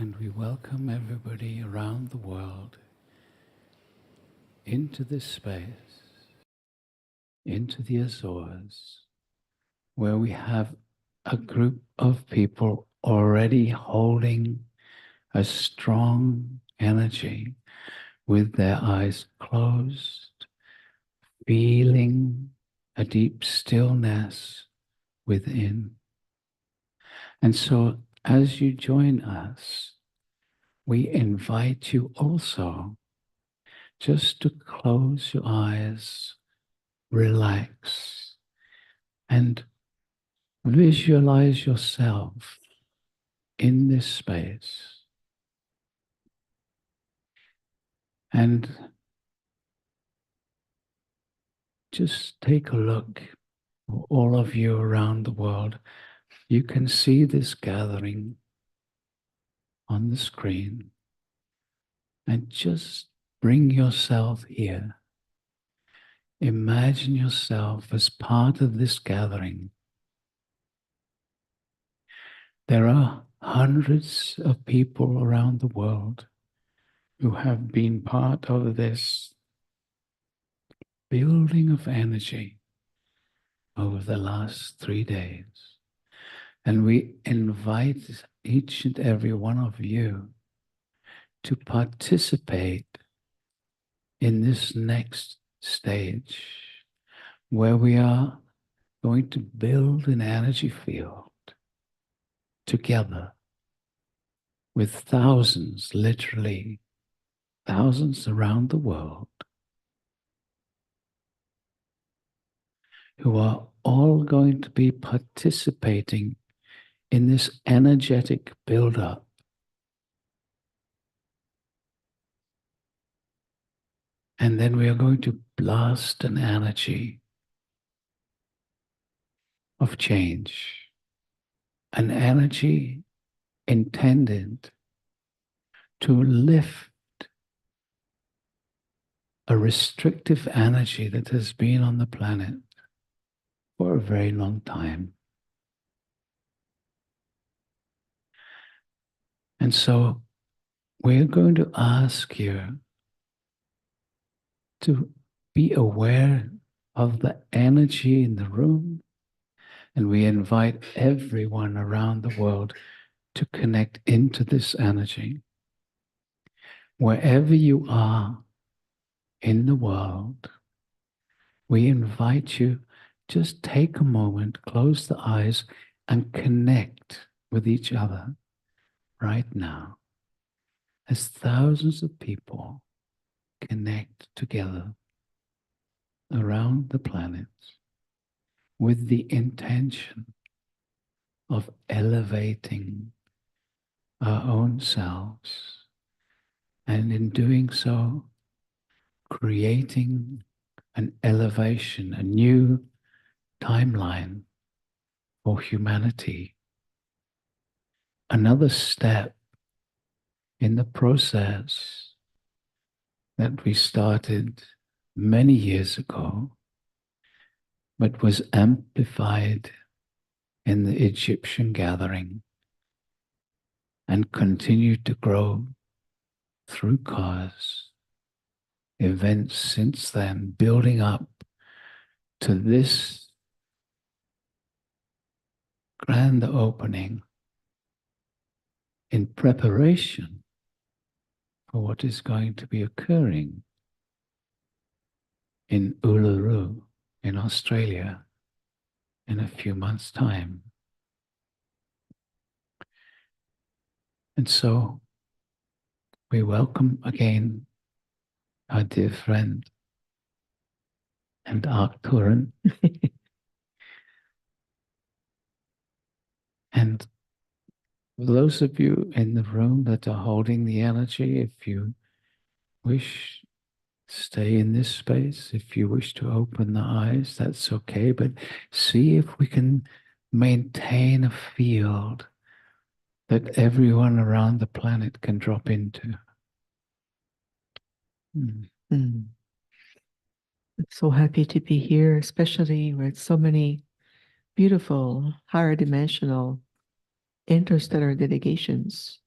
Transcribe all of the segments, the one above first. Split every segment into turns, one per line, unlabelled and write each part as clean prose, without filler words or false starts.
And we welcome everybody around the world into this space, into the Azores, where we have a group of people already holding a strong energy with their eyes closed, feeling a deep stillness within. And so as you join us, we invite you also just to close your eyes, relax, and visualize yourself in this space. And just take a look, all of you around the world. You can see this gathering on the screen, and just bring yourself here. Imagine yourself as part of this gathering. There are hundreds of people around the world who have been part of this building of energy over the last 3 days. And we invite each and every one of you to participate in this next stage, where we are going to build an energy field together with thousands, literally thousands around the world, who are all going to be participating in this energetic build-up. And then we are going to blast an energy of change, an energy intended to lift a restrictive energy that has been on the planet for a very long time. And so we're going to ask you to be aware of the energy in the room, and we invite everyone around the world to connect into this energy. Wherever you are in the world, we invite you, just take a moment, close the eyes, and connect with each other right now, as thousands of people connect together around the planet with the intention of elevating our own selves, and in doing so, creating an elevation, a new timeline for humanity. Another step in the process that we started many years ago, but was amplified in the Egyptian gathering and continued to grow through cause events since then, building up to this grand opening in preparation for what is going to be occurring in Uluru in Australia in a few months' time. And so we welcome again our dear friend and Arcturan. And for those of you in the room that are holding the energy, if you wish, stay in this space. If you wish to open the eyes, that's okay. But see if we can maintain a field that everyone around the planet can drop into.
I'm so happy to be here, especially with so many beautiful, higher dimensional interstellar delegations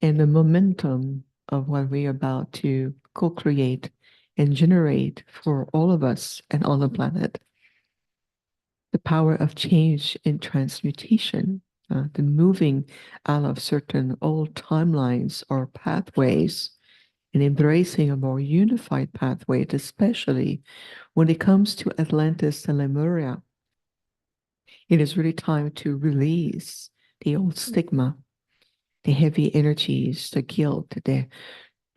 and the momentum of what we're about to co-create and generate for all of us and on the planet. The power of change and transmutation, the moving out of certain old timelines or pathways and embracing a more unified pathway, especially when it comes to Atlantis and Lemuria. It is really time to release the old stigma, the heavy energies, the guilt, the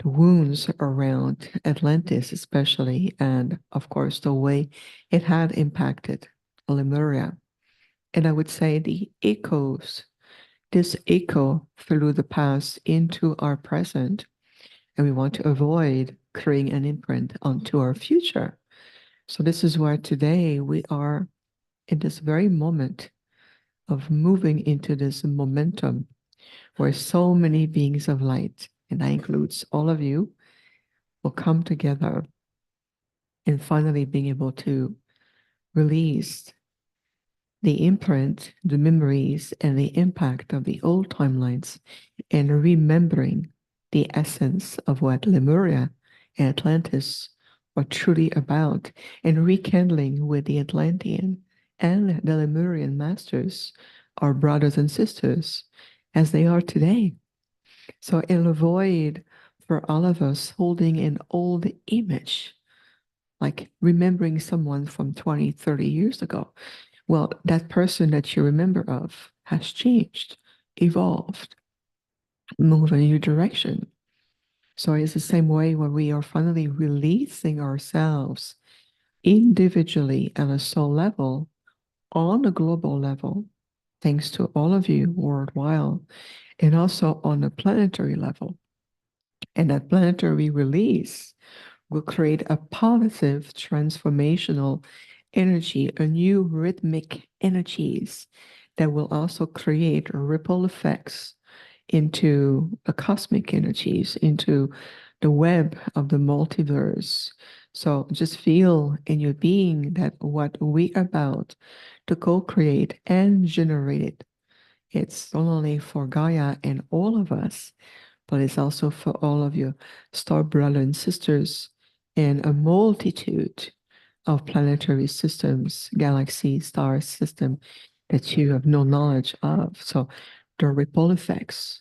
wounds around Atlantis, especially, and of course, the way it had impacted Lemuria. And I would say the echoes, this echo through the past into our present, and we want to avoid creating an imprint onto our future. So, this is why today we are in this very moment of moving into this momentum where so many beings of light, and that includes all of you, will come together and finally being able to release the imprint, the memories, and the impact of the old timelines, and remembering the essence of what Lemuria and Atlantis were truly about, and rekindling with the Atlantean and the Lemurian masters, our brothers and sisters, as they are today. So it'll avoid for all of us holding an old image, like remembering someone from 20, 30 years ago. Well, that person that you remember of has changed, evolved, moved in a new direction. So it's the same way when we are finally releasing ourselves individually at a soul level, on a global level, thanks to all of you worldwide, and also on a planetary level. And that planetary release will create a positive transformational energy, a new rhythmic energies that will also create ripple effects into the cosmic energies, into the web of the multiverse. So just feel in your being that what we are about to co-create and generate it, it's not only for Gaia and all of us, but it's also for all of your star brothers and sisters in a multitude of planetary systems, galaxy, star system that you have no knowledge of. So the ripple effects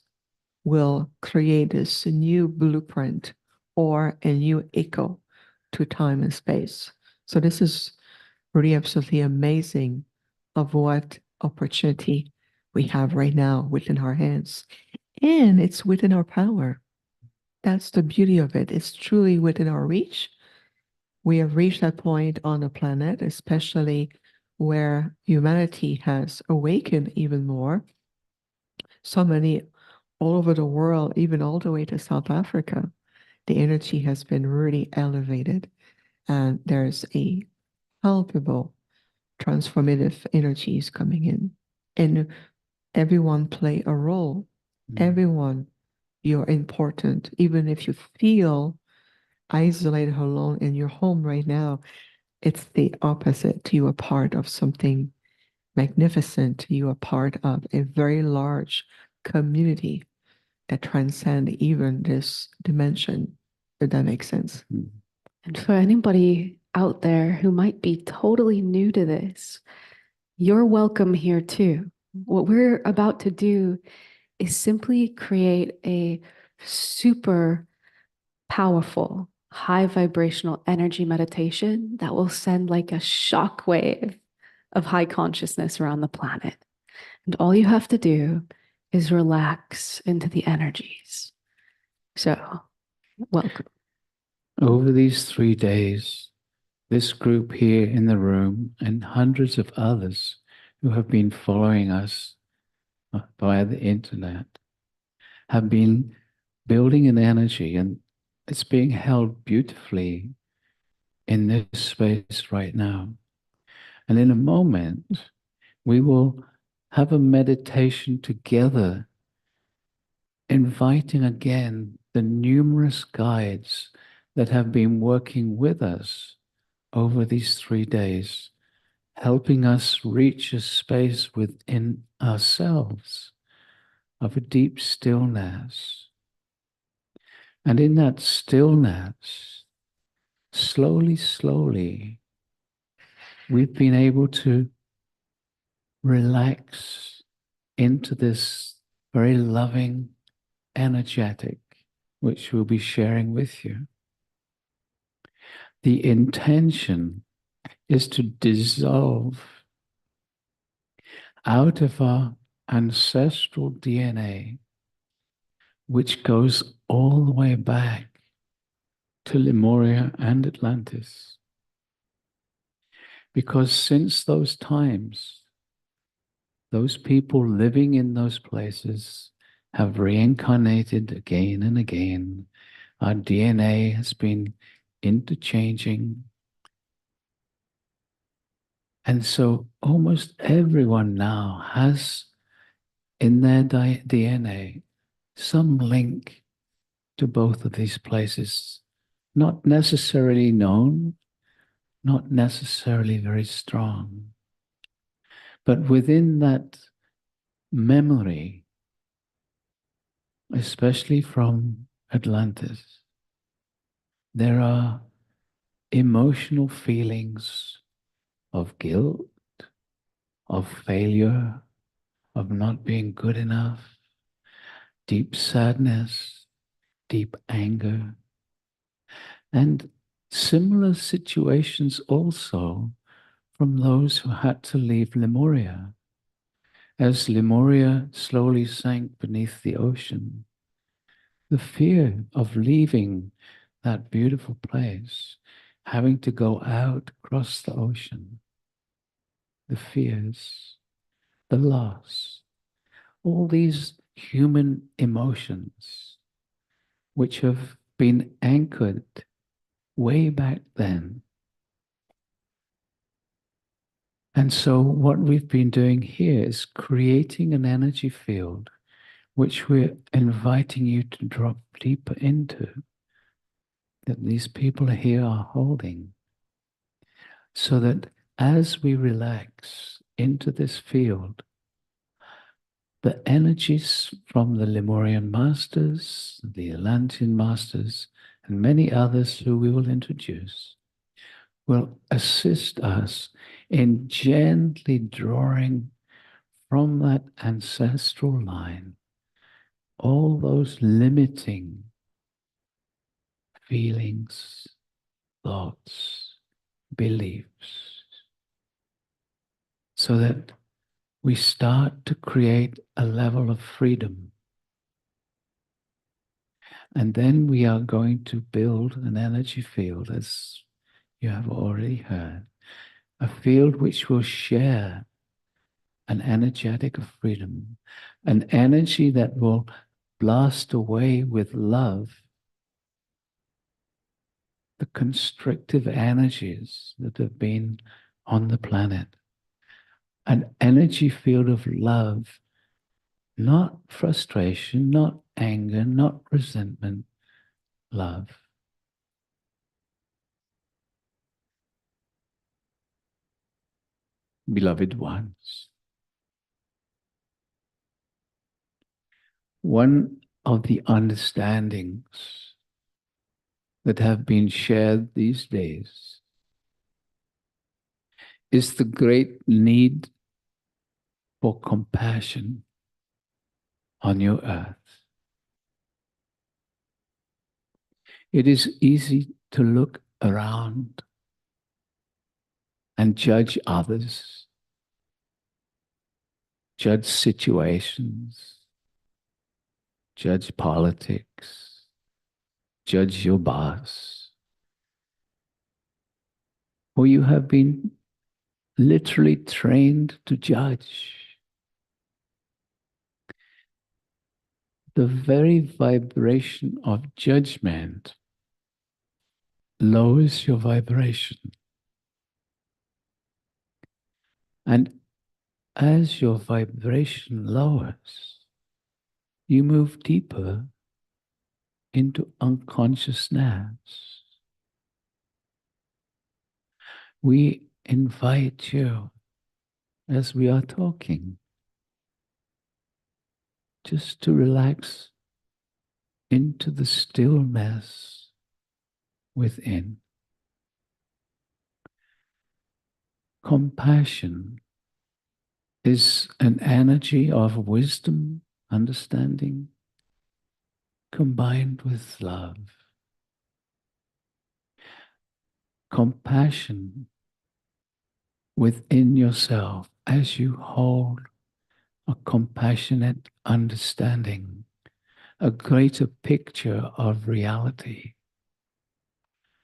will create this new blueprint or a new echo to time and space. So this is really absolutely amazing of what opportunity we have right now within our hands. And it's within our power. That's the beauty of it. It's truly within our reach. We have reached that point on the planet, especially where humanity has awakened even more. So many all over the world, even all the way to South Africa, the energy has been really elevated. And there's a palpable transformative energies coming in. And everyone play a role. Everyone, you're important. Even if you feel isolated alone in your home right now, it's the opposite. You are part of something magnificent. You are part of a very large community that transcend even this dimension, if that makes sense.
And for anybody out there who might be totally new to this, you're welcome here too. What we're about to do is simply create a super powerful, high vibrational energy meditation that will send like a shock wave of high consciousness around the planet. And all you have to do is relax into the energies. So, welcome.
Over these 3 days, this group here in the room and hundreds of others who have been following us via the internet have been building an energy, and it's being held beautifully in this space right now. And in a moment, we will have a meditation together, inviting again the numerous guides that have been working with us over these 3 days, helping us reach a space within ourselves of a deep stillness, And in that stillness, slowly, slowly, we've been able to relax into this very loving, energetic, which we'll be sharing with you. The intention is to dissolve out of our ancestral DNA, which goes all the way back to Lemuria and Atlantis. Because since those times, those people living in those places have reincarnated again and again. Our DNA has been interchanging. And so almost everyone now has in their DNA some link to both of these places, not necessarily known, not necessarily very strong, but within that memory, especially from Atlantis, there are emotional feelings of guilt, of failure, of not being good enough, deep sadness, deep anger, and similar situations also from those who had to leave Lemuria. As Lemuria slowly sank beneath the ocean, the fear of leaving that beautiful place, having to go out across the ocean, the fears, the loss, all these human emotions which have been anchored way back then. And so what we've been doing here is creating an energy field which we're inviting you to drop deeper into, that these people here are holding, so that as we relax into this field, the energies from the Lemurian masters, the Atlantean masters, and many others who we will introduce, will assist us in gently drawing from that ancestral line all those limiting feelings, thoughts, beliefs, so that we start to create a level of freedom. And then we are going to build an energy field, as you have already heard, a field which will share an energetic of freedom, an energy that will blast away with love the constrictive energies that have been on the planet. An energy field of love, not frustration, not anger, not resentment, love. Beloved ones, one of the understandings that have been shared these days is the great need for compassion on your earth. It is easy to look around and judge others, judge situations, judge politics, judge your boss. For you have been literally trained to judge. The very vibration of judgment lowers your vibration. And as your vibration lowers, you move deeper into unconsciousness. We invite you, as we are talking, just to relax into the stillness within. Compassion is an energy of wisdom, understanding, combined with love. Compassion within yourself as you hold a compassionate understanding, a greater picture of reality.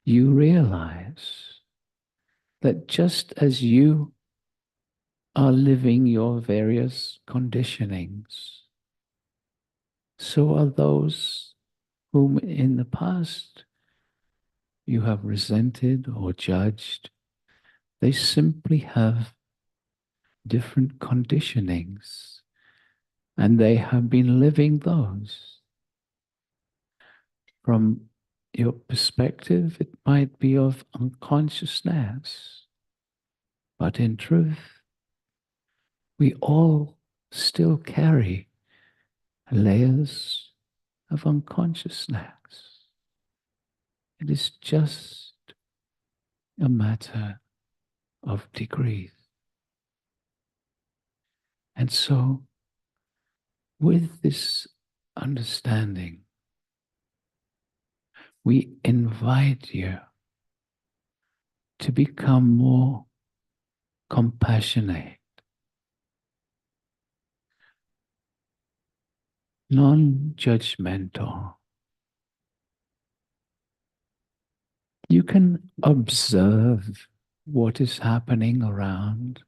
You realize that just as you are living your various conditionings, so are those whom in the past you have resented or judged. They simply have different conditionings, and they have been living those. From your perspective, it might be of unconsciousness, but in truth, we all still carry layers of unconsciousness. It is just a matter of degrees. And so, with this understanding, we invite you to become more compassionate, non-judgmental. You can observe what is happening around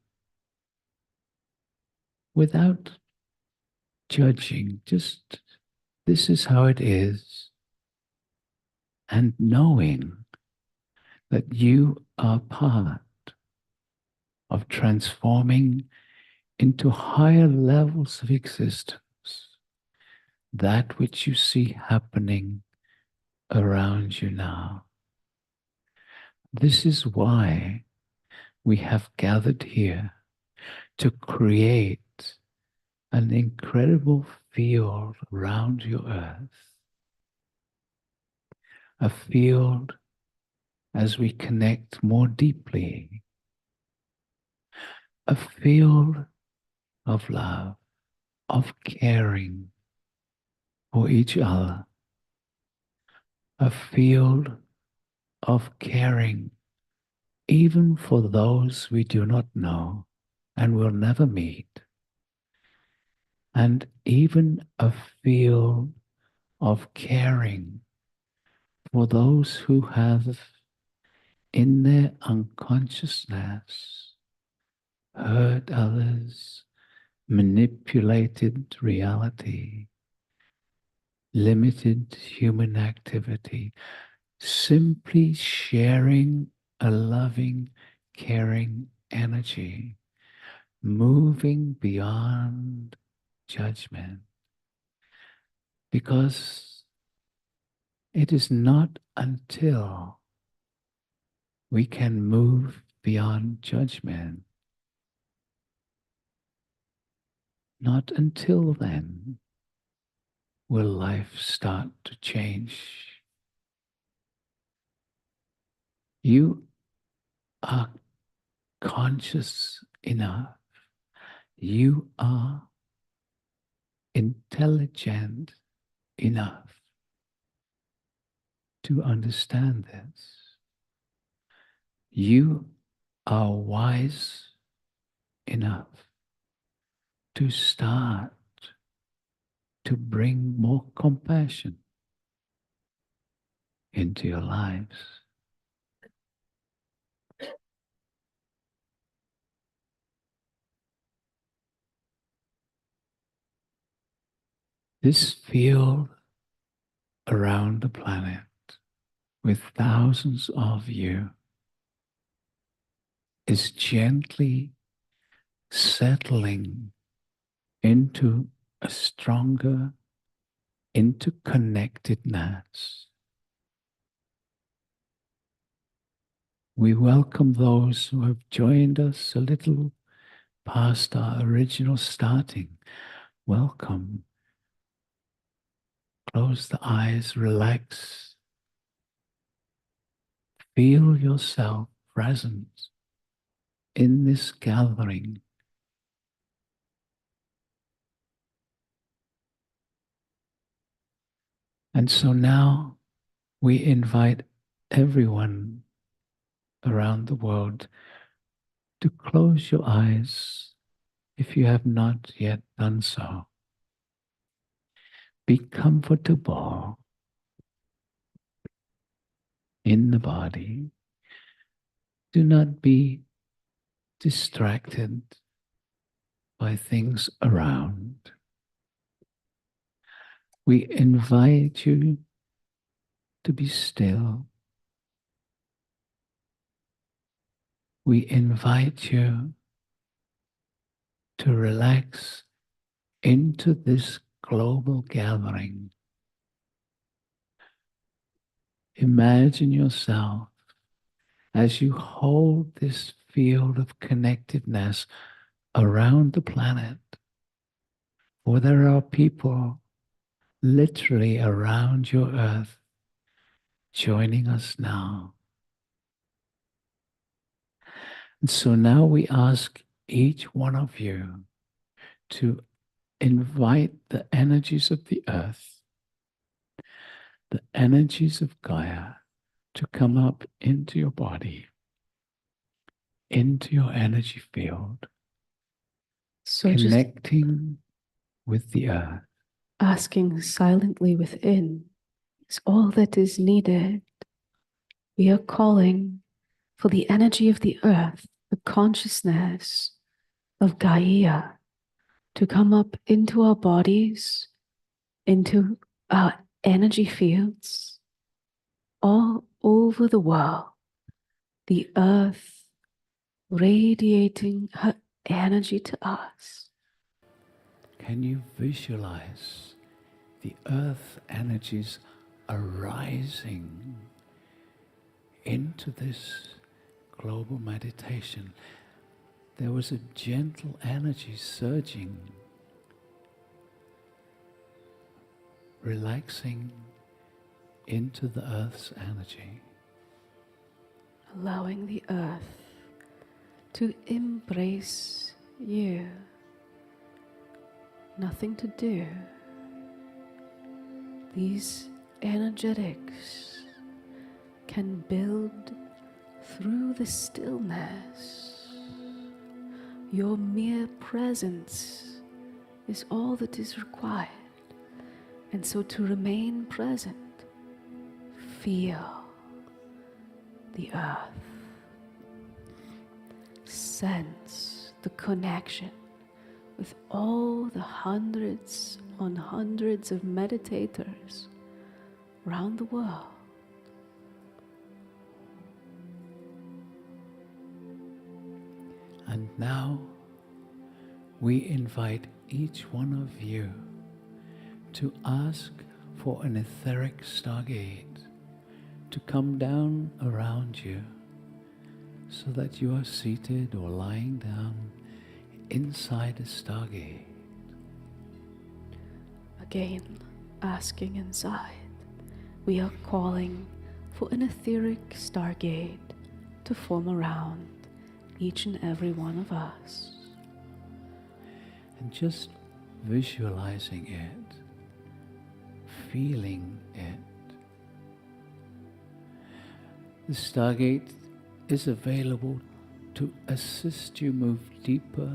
without judging. Just, this is how it is. And knowing that you are part of transforming into higher levels of existence that which you see happening around you now. This is why we have gathered here to create an incredible field around your earth. A field as we connect more deeply. A field of love, of caring for each other. A field of caring even for those we do not know and will never meet. And even a field of caring for those who have in their unconsciousness hurt others, manipulated reality, limited human activity, simply sharing a loving, caring energy, moving beyond judgment. Because it is not until we can move beyond judgment, not until then will life start to change. You are conscious enough. You are intelligent enough to understand this. You are wise enough to start to bring more compassion into your lives. This field around the planet with thousands of you is gently settling into a stronger interconnectedness. We welcome those who have joined us a little past our original starting. Welcome. Close the eyes, relax. Feel yourself present in this gathering. And so now we invite everyone around the world to close your eyes if you have not yet done so. Be comfortable in the body. Do not be distracted by things around. We invite you to be still. We invite you to relax into this global gathering. Imagine yourself as you hold this field of connectedness around the planet, for there are people literally around your earth joining us now. And so now we ask each one of you to invite the energies of the earth, the energies of Gaia, to come up into your body, into your energy field,
So just
connecting with the earth.
asking silently within is all that is needed. We are calling for the energy of the earth, the consciousness of Gaia, to come up into our bodies, into our energy fields, all over the world. The earth radiating her energy to us.
Can you visualize the earth energies arising into this global meditation? There was a gentle energy surging, relaxing into the earth's energy.
Allowing the earth to embrace you. Nothing to do. These energetics can build through the stillness. Your mere presence is all that is required. And so to remain present, feel the earth. Sense the connection with all the hundreds on hundreds of meditators around the world.
And now we invite each one of you to ask for an etheric stargate to come down around you, so that you are seated or lying down inside a stargate.
Again, asking inside, we are calling for an etheric stargate to form around each and every one of us.
And just visualizing it, feeling it. The stargate is available to assist you move deeper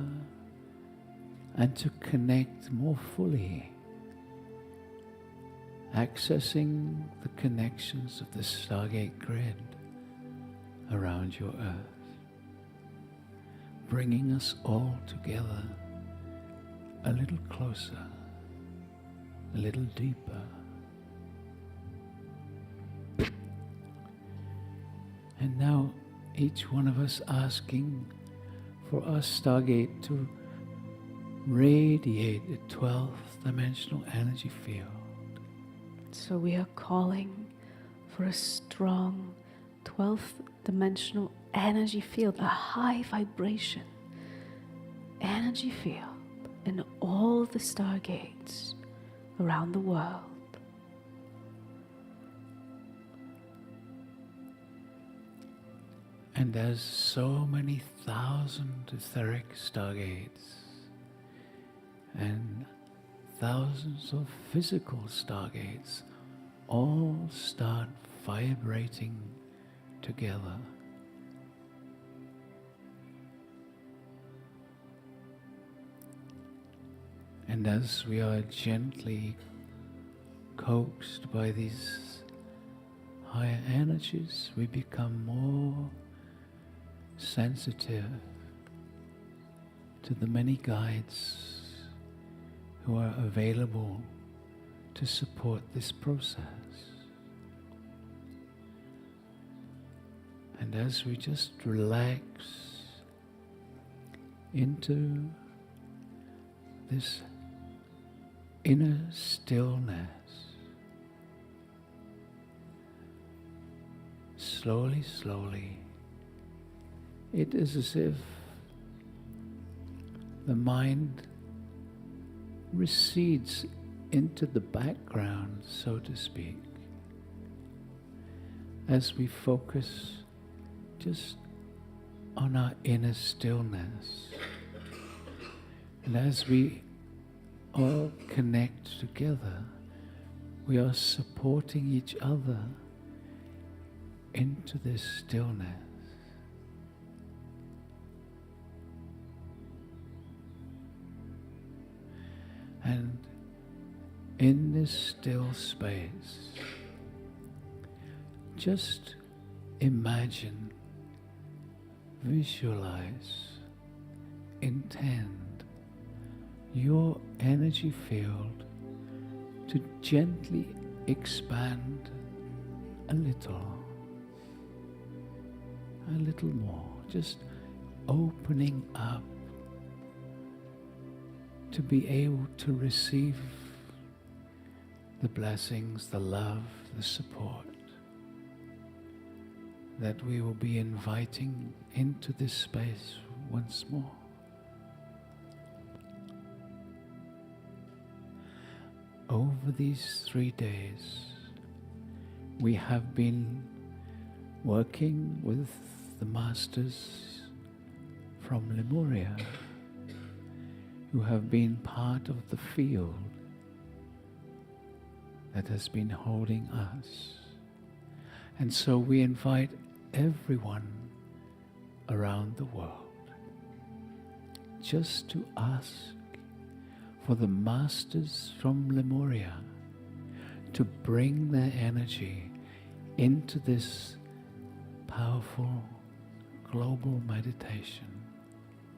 and to connect more fully, accessing the connections of the Stargate grid around your earth, bringing us all together a little closer, a little deeper. And now each one of us asking for our Stargate to radiate a 12th dimensional energy field.
So we are calling for a strong 12th dimensional energy field, a high vibration energy field in all the stargates around the world.
And there's so many thousand etheric stargates and thousands of physical stargates all start vibrating together. And as we are gently coaxed by these higher energies, we become more sensitive to the many guides who are available to support this process. And as we just relax into this inner stillness, slowly, slowly, it is as if the mind recedes into the background, so to speak, as we focus just on our inner stillness. And as we all connect together, we are supporting each other into this stillness. And in this still space, just imagine, visualize, intend your energy field to gently expand a little more, just opening up to be able to receive the blessings, the love, the support that we will be inviting into this space once more. Over these 3 days, we have been working with the masters from Lemuria, who have been part of the field that has been holding us. And so we invite everyone around the world just to ask for the masters from Lemuria to bring their energy into this powerful global meditation.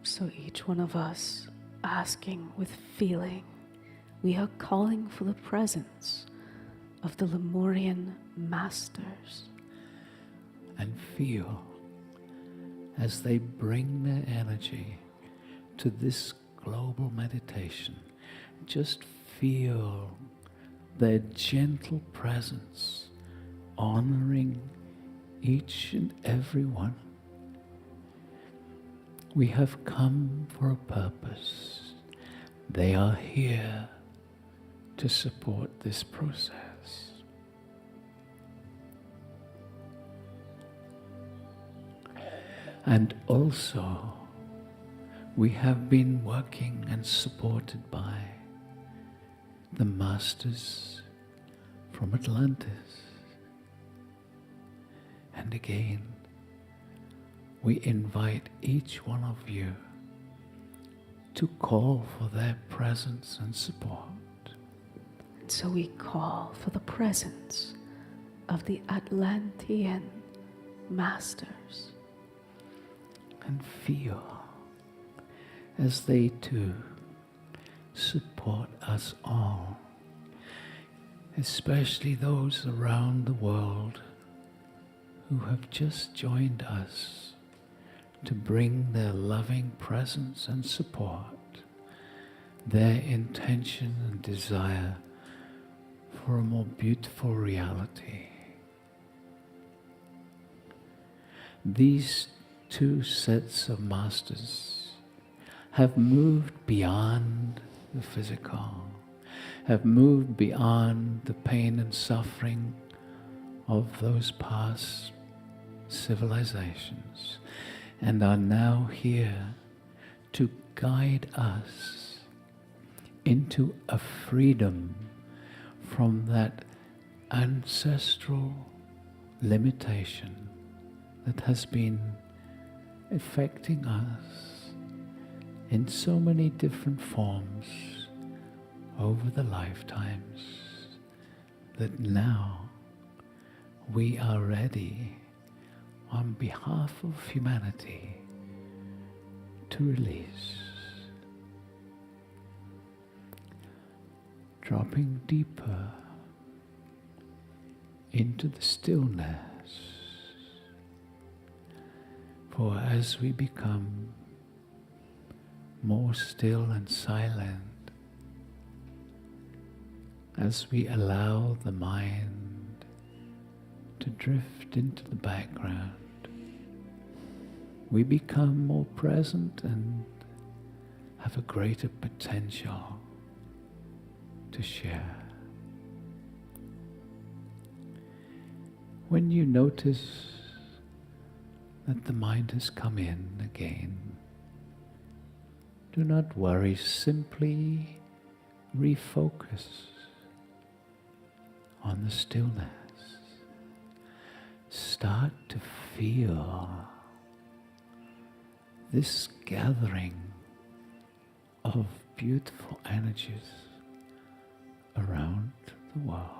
So each one of us asking with feeling, we are calling for the presence of the Lemurian masters.
And feel as they bring their energy to this global meditation, just feel their gentle presence, honoring each and every one. We have come for a purpose. They are here to support this process. And also, we have been working and supported by the masters from Atlantis. And again, we invite each one of you to call for their presence and support.
So we call for the presence of the Atlantean masters.
And feel as they too support us all, especially those around the world who have just joined us to bring their loving presence and support, their intention and desire for a more beautiful reality. These two sets of masters have moved beyond the physical, have moved beyond the pain and suffering of those past civilizations and are now here to guide us into a freedom from that ancestral limitation that has been affecting us in so many different forms over the lifetimes, that now we are ready on behalf of humanity to release. Dropping deeper into the stillness. For as we become more still and silent, as we allow the mind to drift into the background, we become more present and have a greater potential to share. When you notice that the mind has come in again, do not worry, simply refocus on the stillness. Start to feel this gathering of beautiful energies around the world.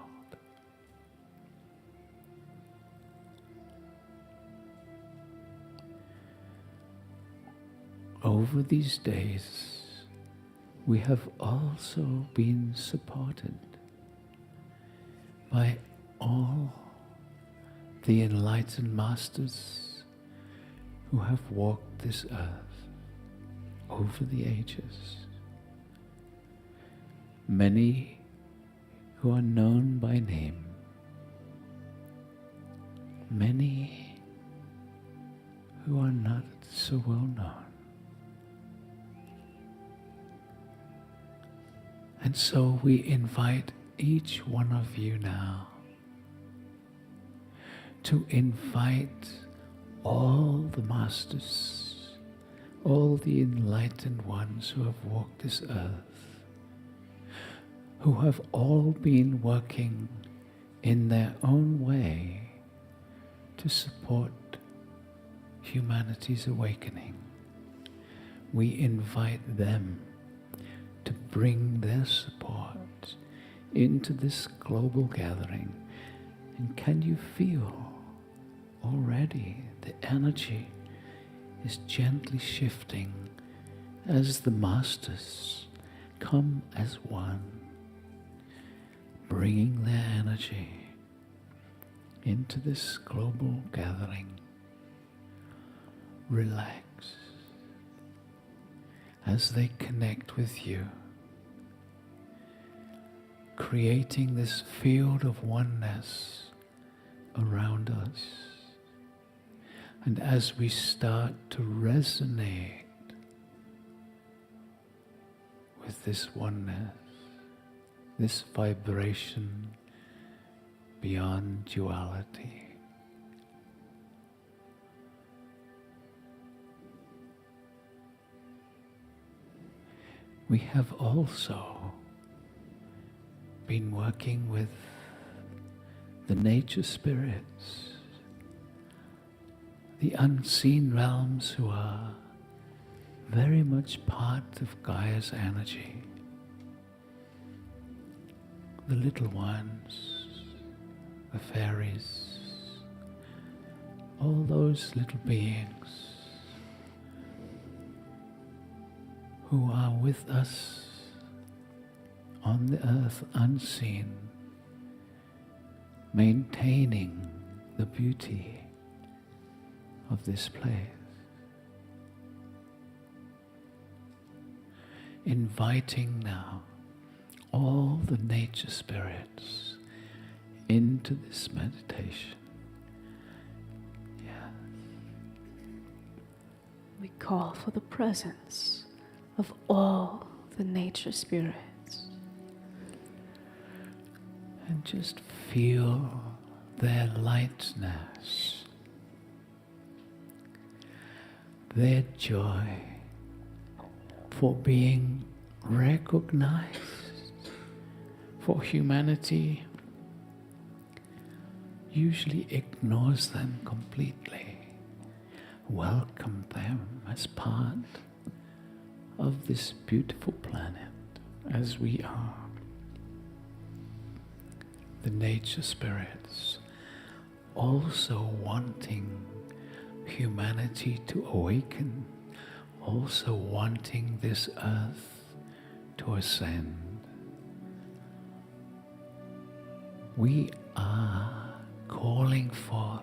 Over these days, we have also been supported by all the enlightened masters who have walked this earth over the ages. Many who are known by name, many who are not so well known. And so we invite each one of you now to invite all the masters, all the enlightened ones who have walked this earth, who have all been working in their own way to support humanity's awakening. We invite them to bring their support into this global gathering. And can you feel already the energy is gently shifting as the masters come as one, bringing their energy into this global gathering. Relax as they connect with you, creating this field of oneness around us. And as we start to resonate with this oneness, this vibration beyond duality, we have also been working with the nature spirits, the unseen realms who are very much part of Gaia's energy. The little ones, the fairies, all those little beings who are with us on the earth unseen, maintaining the beauty of this place. Inviting now all the nature spirits into this meditation. Yes.
We call for the presence of all the nature spirits.
And just feel their lightness their joy for being recognized, for humanity usually ignores them completely. Welcome them as part of this beautiful planet as we are. The nature spirits also wanting humanity to awaken, also wanting this earth to ascend. We are calling forth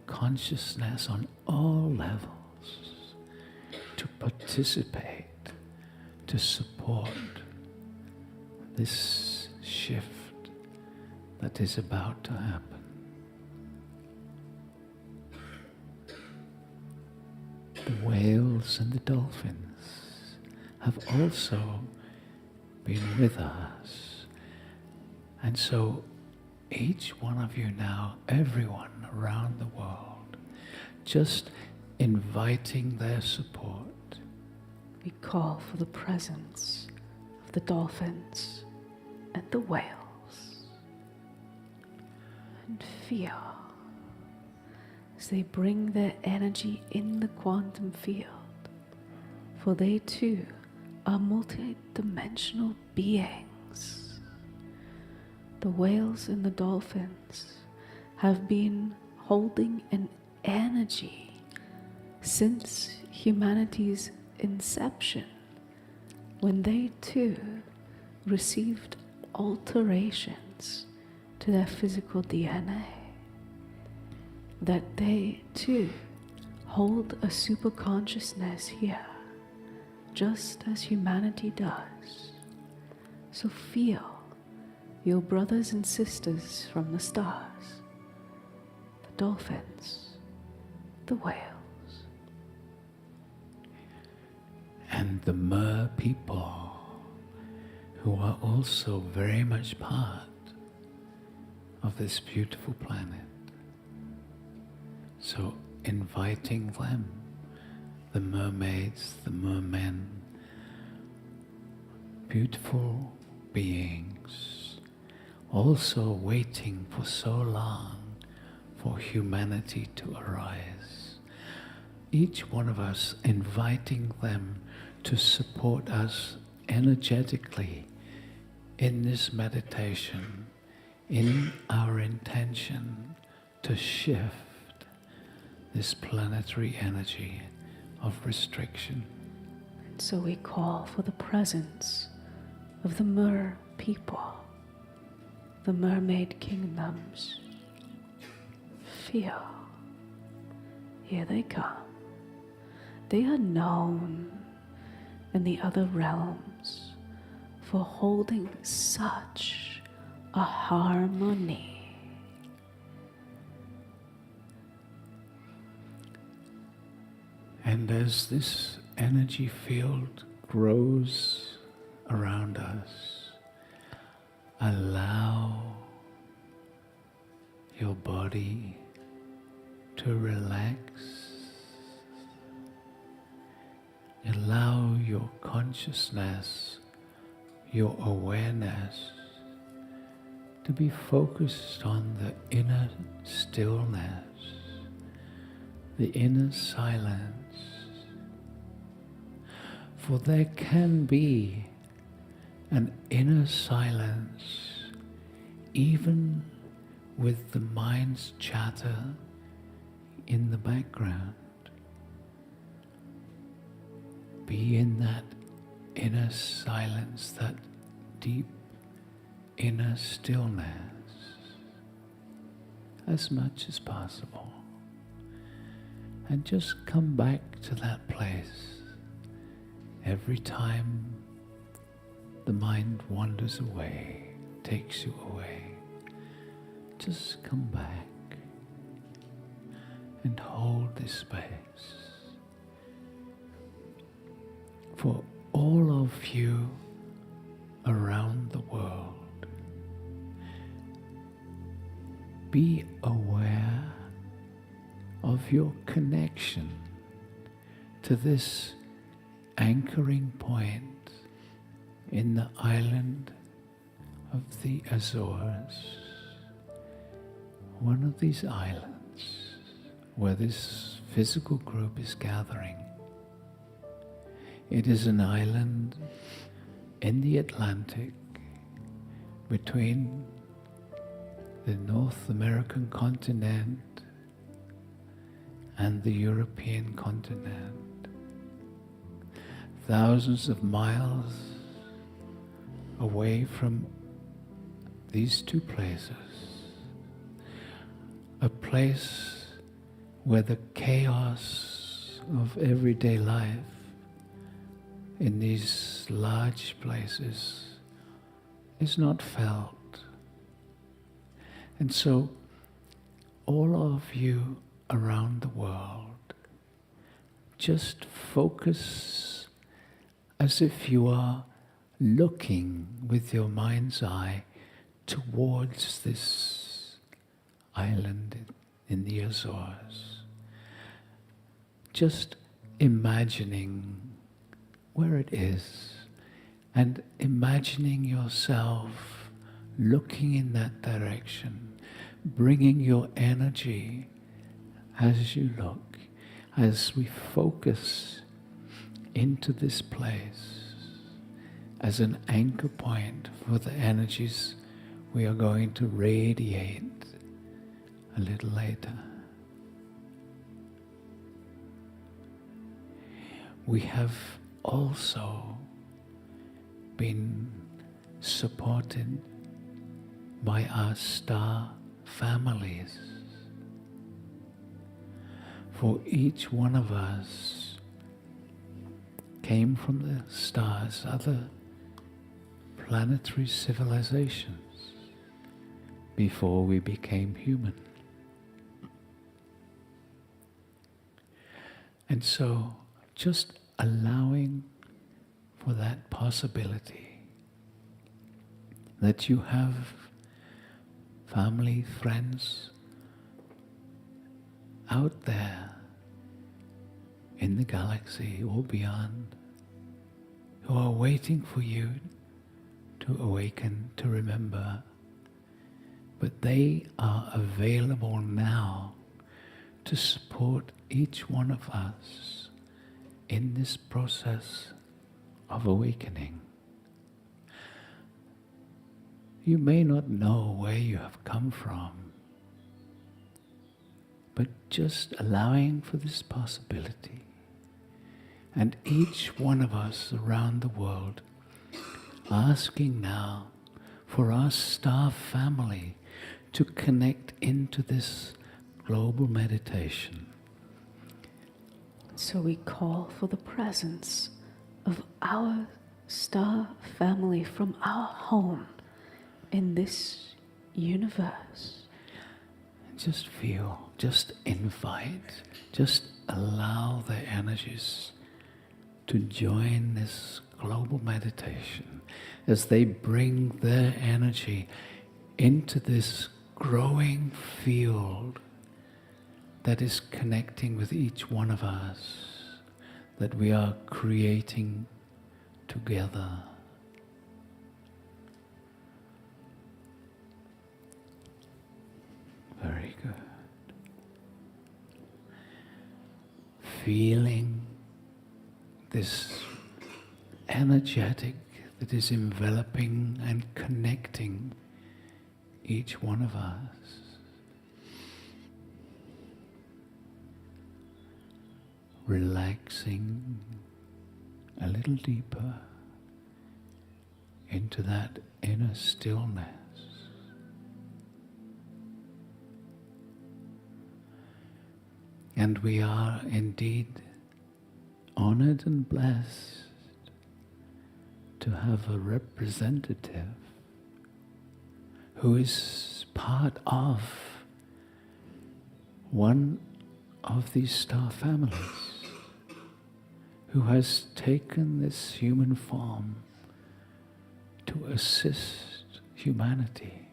consciousness on all levels to participate, to support this shift that is about to happen. The whales and the dolphins have also been with us. And so each one of you now, everyone around the world, just inviting their support.
We call for the presence of the dolphins and the whales. And feel as they bring their energy in the quantum field, for they too are multi-dimensional beings. The whales and the dolphins have been holding an energy since humanity's inception, when they too received alterations to their physical DNA, that they too hold a superconsciousness here, just as humanity does. So feel your brothers and sisters from the stars, the dolphins, the whales,
and the mer people, who are also very much part of this beautiful planet. So inviting them, the mermaids, the mermen, beautiful beings, also waiting for so long for humanity to arise. Each one of us inviting them to support us energetically in this meditation, in our intention to shift this planetary energy of restriction.
and so we call for the presence of the mer people, the mermaid kingdoms. Feel, here they come. They are known in the other realms for holding such a harmony.
And as this energy field grows around us, allow your body to relax. Allow your consciousness, your awareness to be focused on the inner stillness, the inner silence. For there can be an inner silence even with the mind's chatter in the background. Be in that inner silence, that deep inner stillness as much as possible. And just come back to that place every time the mind wanders away, takes you away. Just come back and hold this space. For all of you around the world, be aware of your connection to this anchoring point in the island of the Azores, one of these islands where this physical group is gathering. It is an island in the Atlantic between the North American continent and the European continent. Thousands of miles away from these two places. A place where the chaos of everyday life in these large places is not felt. And so all of you around the world, just focus as if you are looking with your mind's eye towards this island in the Azores. Just imagining where it is and imagining yourself looking in that direction, bringing your energy as you look, as we focus into this place as an anchor point for the energies we are going to radiate a little later. We have also been supported by our star families. For each one of us came from the stars, other planetary civilizations, before we became human. And so, just allowing for that possibility that you have family, friends out there in the galaxy or beyond who are waiting for you to awaken, to remember. But they are available now to support each one of us in this process of awakening. You may not know where you have come from, but just allowing for this possibility. And each one of us around the world asking now for our star family to connect into this global meditation.
So we call for the presence of our star family from our home in this universe.
Just feel, just invite, just allow the energies to join this global meditation as they bring their energy into this growing field that is connecting with each one of us, that we are creating together. Very good. Feeling this energetic that is enveloping and connecting each one of us. Relaxing a little deeper into that inner stillness. And we are indeed honored and blessed to have a representative who is part of one of these star families, who has taken this human form to assist humanity.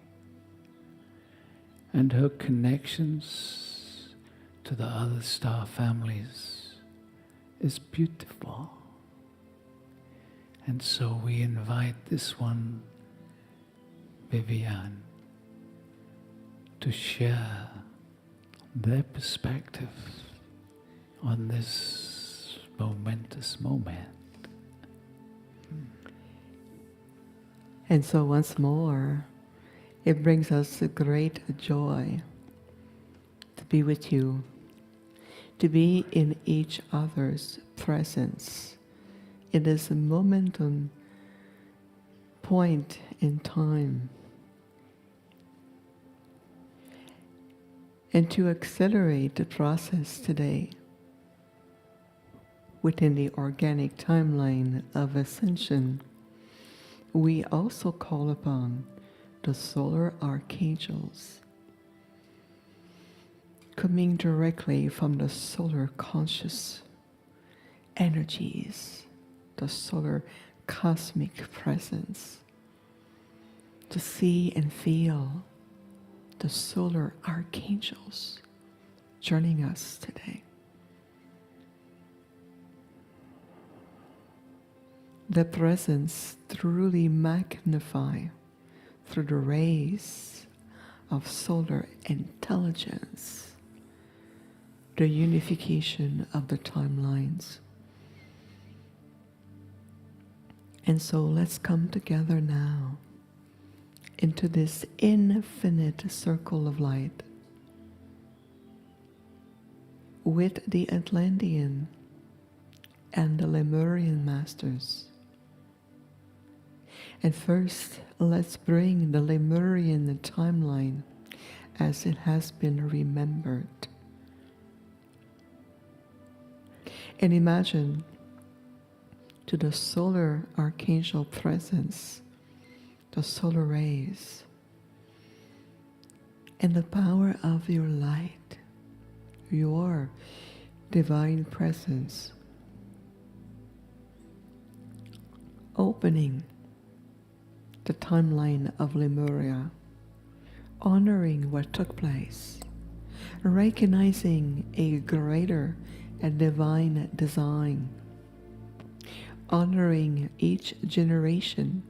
And her connections to the other star families is beautiful. And so we invite this one, Vivian, to share their perspective on this momentous moment.
And so once more, it brings us a great joy to be with you, to be in each other's presence. It is a momentum point in time. And to accelerate the process today within the organic timeline of ascension, we also call upon the solar archangels coming directly from the solar conscious energies, the solar cosmic presence, to see and feel the solar archangels joining us today. The presence truly magnify through the rays of solar intelligence, the unification of the timelines. And so let's come together now into this infinite circle of light with the Atlantean and the Lemurian masters. And first, let's bring the Lemurian timeline as it has been remembered. And imagine to the solar archangel presence, the solar rays, and the power of your light, your divine presence, opening the timeline of Lemuria, honoring what took place, recognizing a greater and divine design, honoring each generation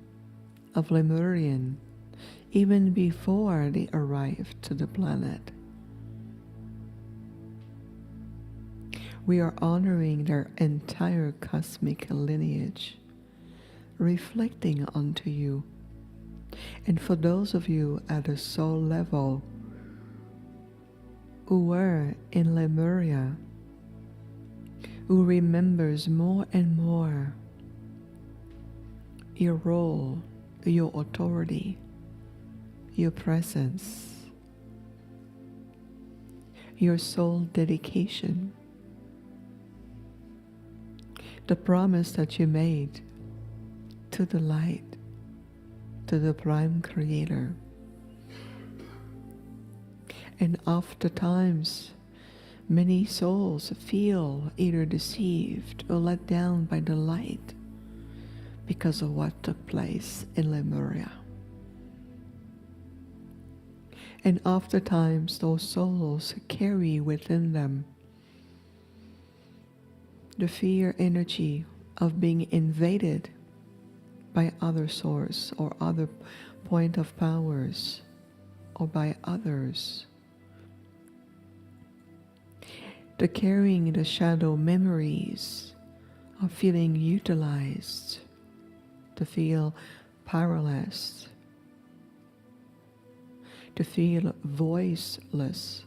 of Lemurian even before they arrived to the planet. We are honoring their entire cosmic lineage, reflecting onto you. And for those of you at a soul level who were in Lemuria, who remembers more and more your role, your authority, your presence, your soul dedication, the promise that you made to the light, to the prime creator. And oftentimes, many souls feel either deceived or let down by the light because of what took place in Lemuria. And oftentimes, those souls carry within them the fear energy of being invaded by other source or other point of powers or by others. The carrying the shadow memories of feeling utilized, to feel powerless, to feel voiceless.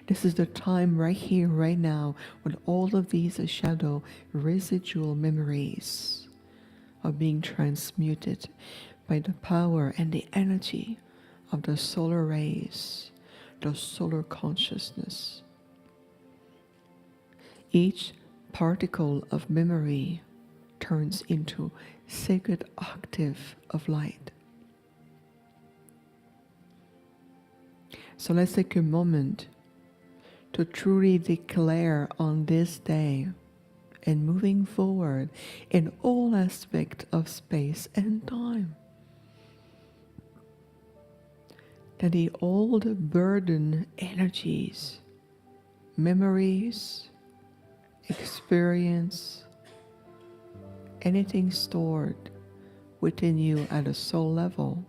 This is the time right here, right now, when all of these shadow residual memories are being transmuted by the power and the energy of the solar rays, the solar consciousness. Each particle of memory turns into sacred octave of light. So let's take a moment to truly declare on this day and moving forward in all aspects of space and time that the old burden energies, memories, experience anything stored within you at a soul level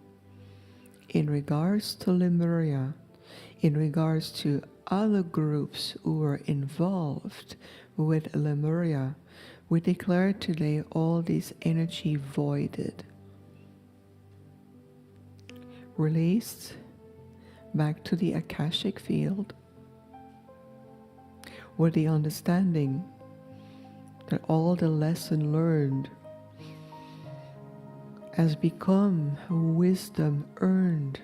in regards to Lemuria, in regards to other groups who were involved with Lemuria, we declare today all this energy voided, released back to the Akashic field, with the understanding that all the lesson learned has become wisdom earned,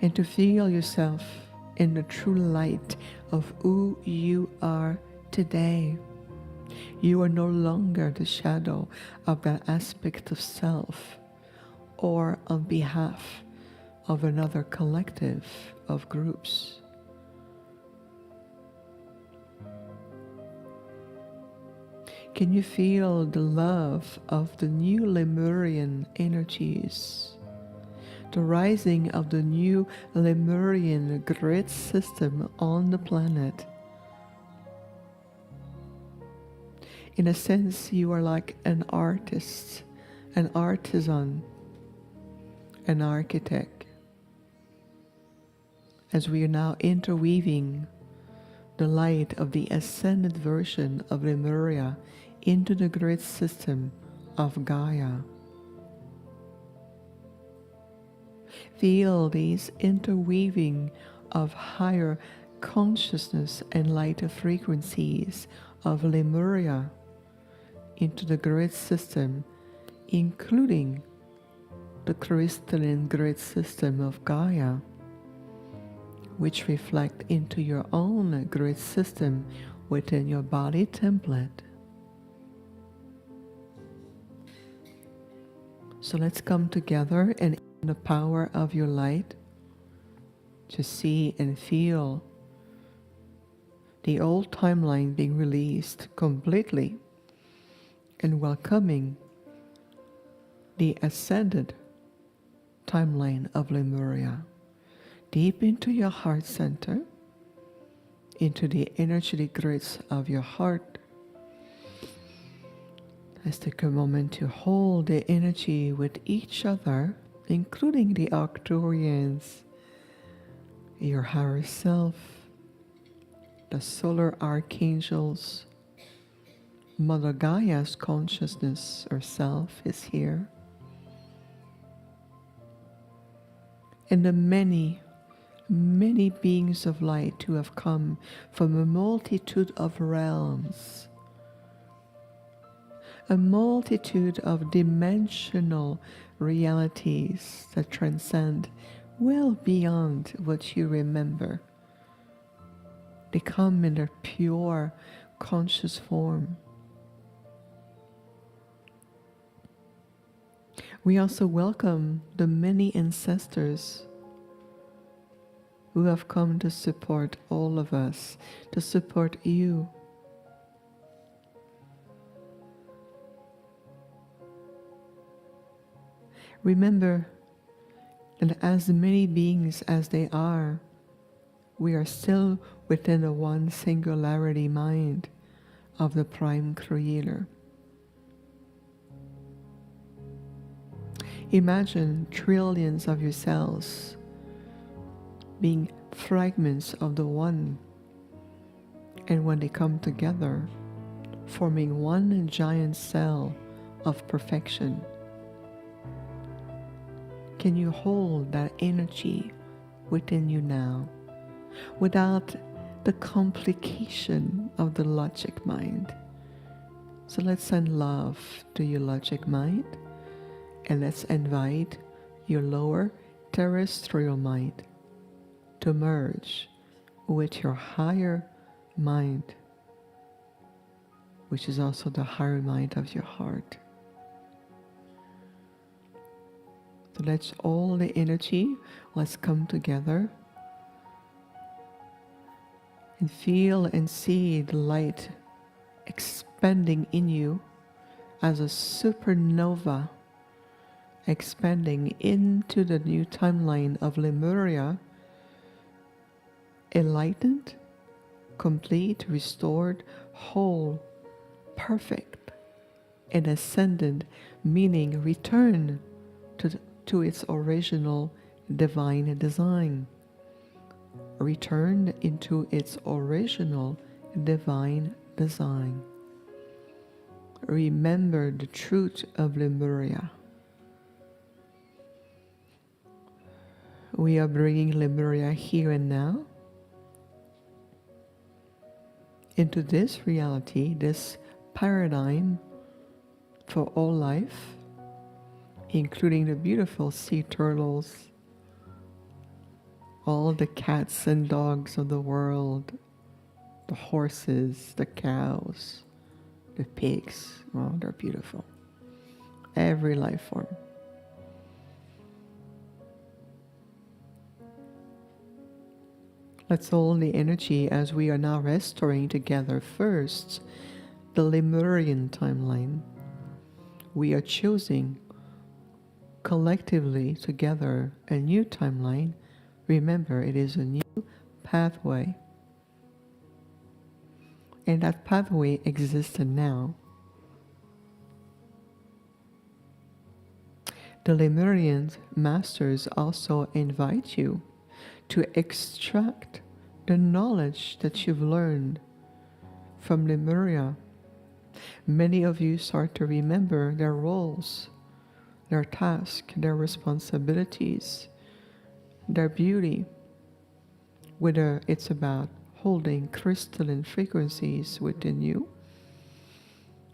and to feel yourself in the true light of who you are today. You are no longer the shadow of that aspect of self or on behalf of another collective of groups. Can you feel the love of the new Lemurian energies? The rising of the new Lemurian grid system on the planet. In a sense, you are like an artist, an artisan, an architect. As we are now interweaving the light of the ascended version of Lemuria into the grid system of Gaia. Feel these interweaving of higher consciousness and lighter frequencies of Lemuria into the grid system, including the crystalline grid system of Gaia, which reflect into your own grid system within your body template. So let's come together and in the power of your light to see and feel the old timeline being released completely and welcoming the ascended timeline of Lemuria deep into your heart center, into the energetic grids of your heart. Let's take a moment to hold the energy with each other, including the Arcturians, your higher self, the solar archangels, Mother Gaia's consciousness herself is here, and the many beings of light who have come from a multitude of realms, a multitude of dimensional realities that transcend well beyond what you remember. They come in their pure conscious form. We also welcome the many ancestors who have come to support all of us, to support you. Remember that as many beings as they are, we are still within the one singularity mind of the Prime Creator. Imagine trillions of your cells being fragments of the one, and when they come together, forming one giant cell of perfection. Can you hold that energy within you now, without the complication of the logic mind? So let's send love to your logic mind, and let's invite your lower terrestrial mind to merge with your higher mind, which is also the higher mind of your heart. So let's all the energy, let's come together and feel and see the light expanding in you as a supernova, expanding into the new timeline of Lemuria, enlightened, complete, restored, whole, perfect, and ascendant, meaning return to its original divine design. Return into its original divine design. Remember the truth of Lemuria. We are bringing Lemuria here and now into this reality, this paradigm for all life, including the beautiful sea turtles, all the cats and dogs of the world, the horses, the cows, the pigs. Oh, they're beautiful. Every life form. Let's hold the energy as we are now restoring together first the Lemurian timeline. We are choosing collectively together a new timeline. Remember, it is a new pathway. And that pathway exists now. The Lemurian masters also invite you to extract the knowledge that you've learned from Lemuria. Many of you start to remember their roles, their tasks, their responsibilities, their beauty, whether it's about holding crystalline frequencies within you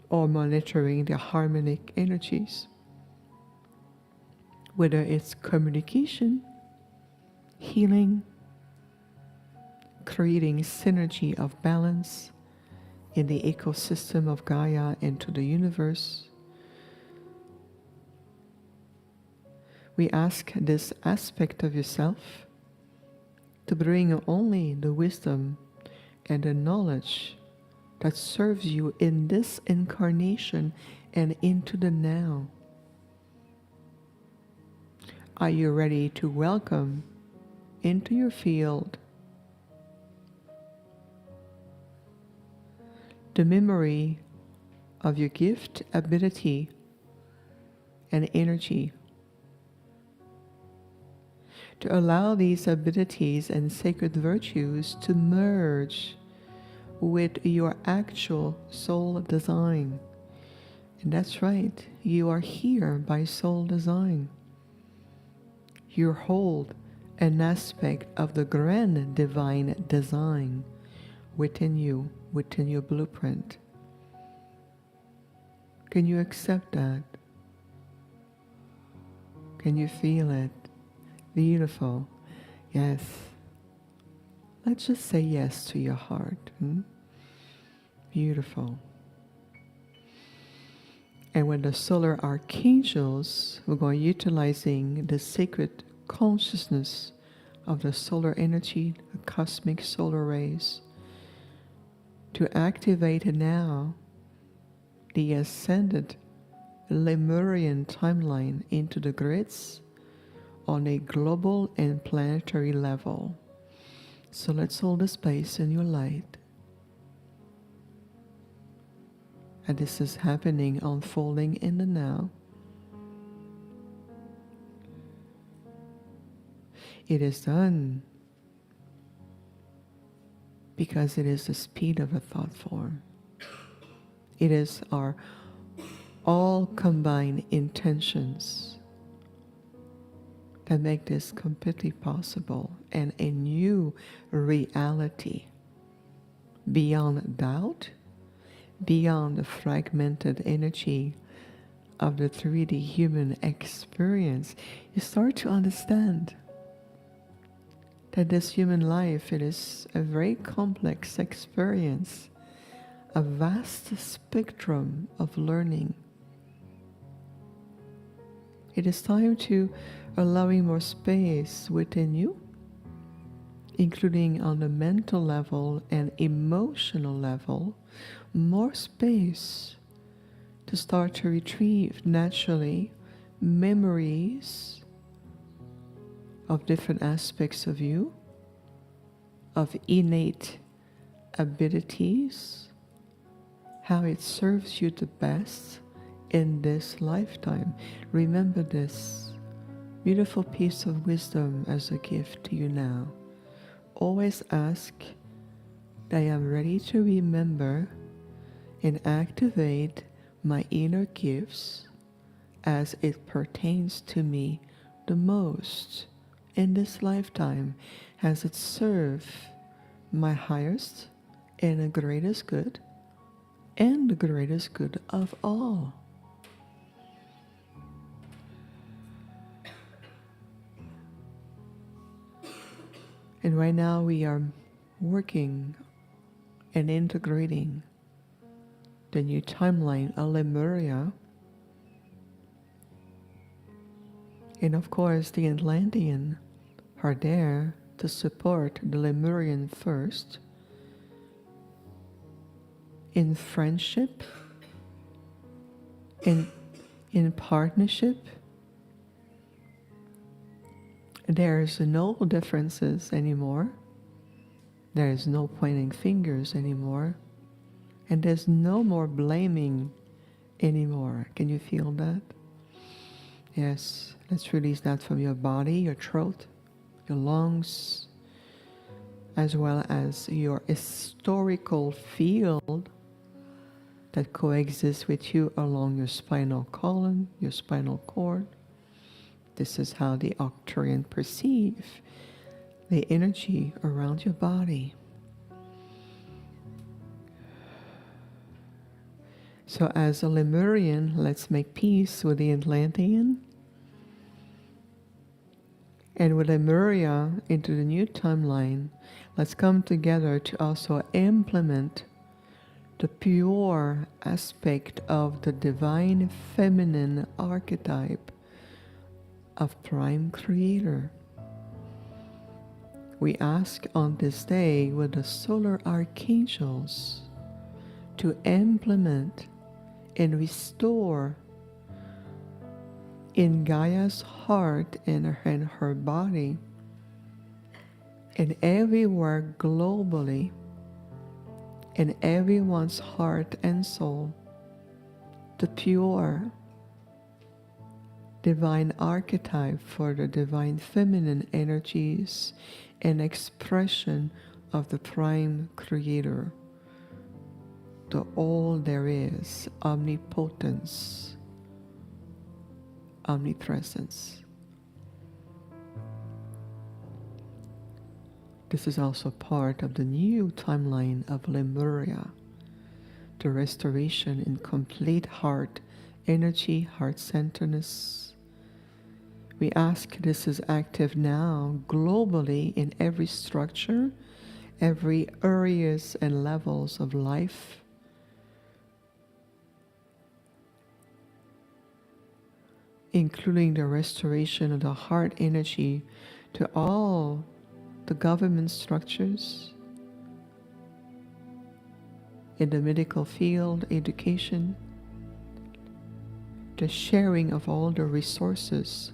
or monitoring the harmonic energies, whether it's communication, healing, creating synergy of balance in the ecosystem of Gaia and to the universe. We ask this aspect of yourself to bring only the wisdom and the knowledge that serves you in this incarnation and into the now. Are you ready to welcome into your field the memory of your gift, ability, and energy? To allow these abilities and sacred virtues to merge with your actual soul design. And that's right, you are here by soul design. You hold an aspect of the grand divine design within you, within your blueprint. Can you accept that? Can you feel it? Beautiful. Yes. Let's just say yes to your heart. Beautiful. And when the solar archangels, we're going utilizing the sacred consciousness of the solar energy, the cosmic solar rays, to activate now the ascended Lemurian timeline into the grids on a global and planetary level. So let's hold the space in your light. And this is happening, unfolding in the now. It is done because it is the speed of a thought form. It is our all combined intentions that make this completely possible and a new reality beyond doubt, beyond the fragmented energy of the 3D human experience. You start to understand that this human life, it is a very complex experience, a vast spectrum of learning. It is time to allowing more space within you, including on the mental level and emotional level, more space to start to retrieve naturally memories of different aspects of you, of innate abilities, how it serves you the best in this lifetime. Remember this beautiful piece of wisdom as a gift to you now. Always ask, I am ready to remember and activate my inner gifts as it pertains to me the most in this lifetime, as it serves my highest and the greatest good, and the greatest good of all. And right now we are working and integrating the new timeline of Lemuria. And of course, the Atlantean are there to support the Lemurian first in friendship, in partnership. There's no differences anymore. There is no pointing fingers anymore. And there's no more blaming anymore. Can you feel that? Yes, let's release that from your body, your throat, your lungs, as well as your historical field that coexists with you along your spinal column, your spinal cord. This is how the Arcturian perceive the energy around your body. So as a Lemurian, let's make peace with the Atlantean and with Lemuria into the new timeline. Let's come together to also implement the pure aspect of the divine feminine archetype of Prime Creator. We ask on this day with the solar archangels to implement and restore in Gaia's heart and her body and everywhere globally, in everyone's heart and soul, the pure divine archetype for the divine feminine energies and expression of the Prime Creator, the all there is, omnipotence, omnipresence. This is also part of the new timeline of Lemuria, the restoration in complete heart energy, heart-centeredness. We ask this is active now globally in every structure, every areas and levels of life. Including the restoration of the heart energy to all the government structures, in the medical field, education, the sharing of all the resources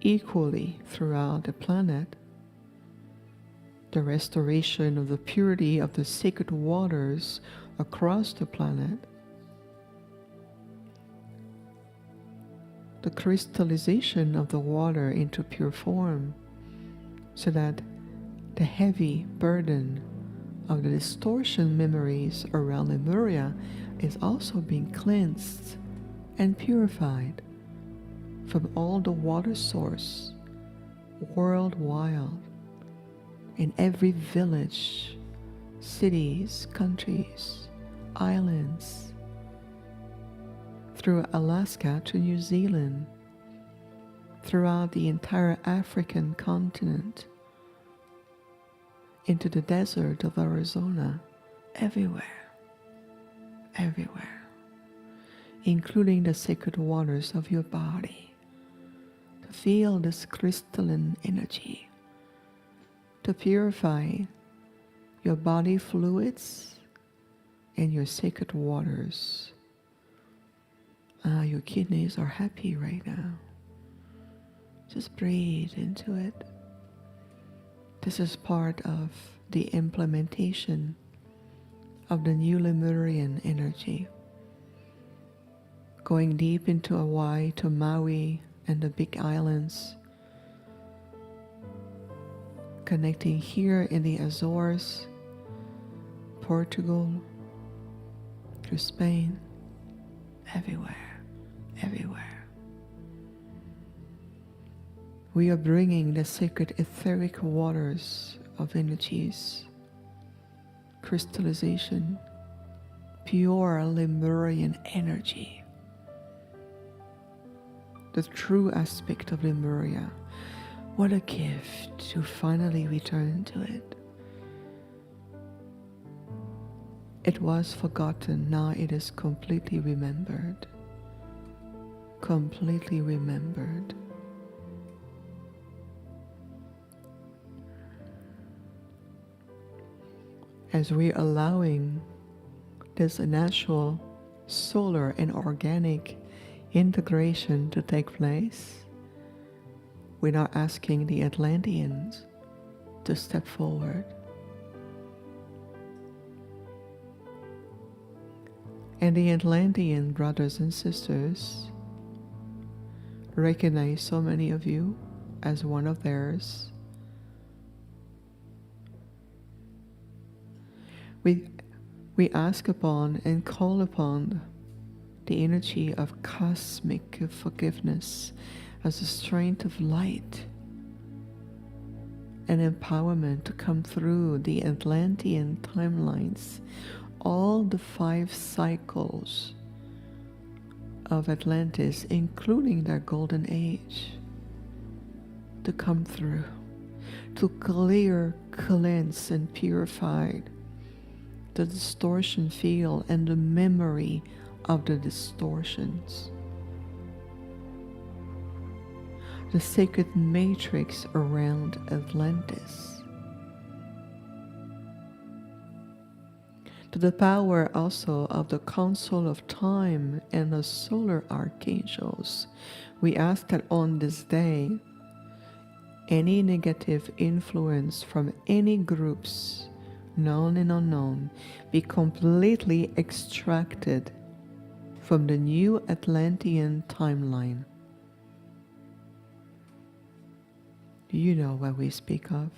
equally throughout the planet, the restoration of the purity of the sacred waters across the planet, the crystallization of the water into pure form, so that the heavy burden of the distortion memories around Lemuria is also being cleansed and purified from all the water source worldwide, in every village, cities, countries, islands, through Alaska to New Zealand, throughout the entire African continent, into the desert of Arizona, everywhere, everywhere, including the sacred waters of your body, to feel this crystalline energy, to purify your body fluids and your sacred waters. Your kidneys are happy right now. Just breathe into it. This is part of the implementation of the new Lemurian energy, going deep into Hawaii to Maui and the Big Islands, connecting here in the Azores, Portugal, through Spain, everywhere, everywhere. We are bringing the sacred etheric waters of energies, crystallization, pure Lemurian energy, the true aspect of Lemuria. What a gift to finally return to it. It was forgotten, now it is completely remembered. Completely remembered. As we're allowing this natural, solar and organic integration to take place, we're now asking the Atlanteans to step forward. And the Atlantean brothers and sisters recognize so many of you as one of theirs. We ask upon and call upon the energy of cosmic forgiveness as a strength of light and empowerment to come through the Atlantean timelines, all the 5 cycles of Atlantis, including their golden age, to come through, to clear, cleanse, and purify the distortion field and the memory of the distortions. The sacred matrix around Atlantis. To the power also of the Council of Time and the solar archangels, we ask that on this day, any negative influence from any groups, known and unknown, be completely extracted from the new Atlantean timeline. Do you know what we speak of?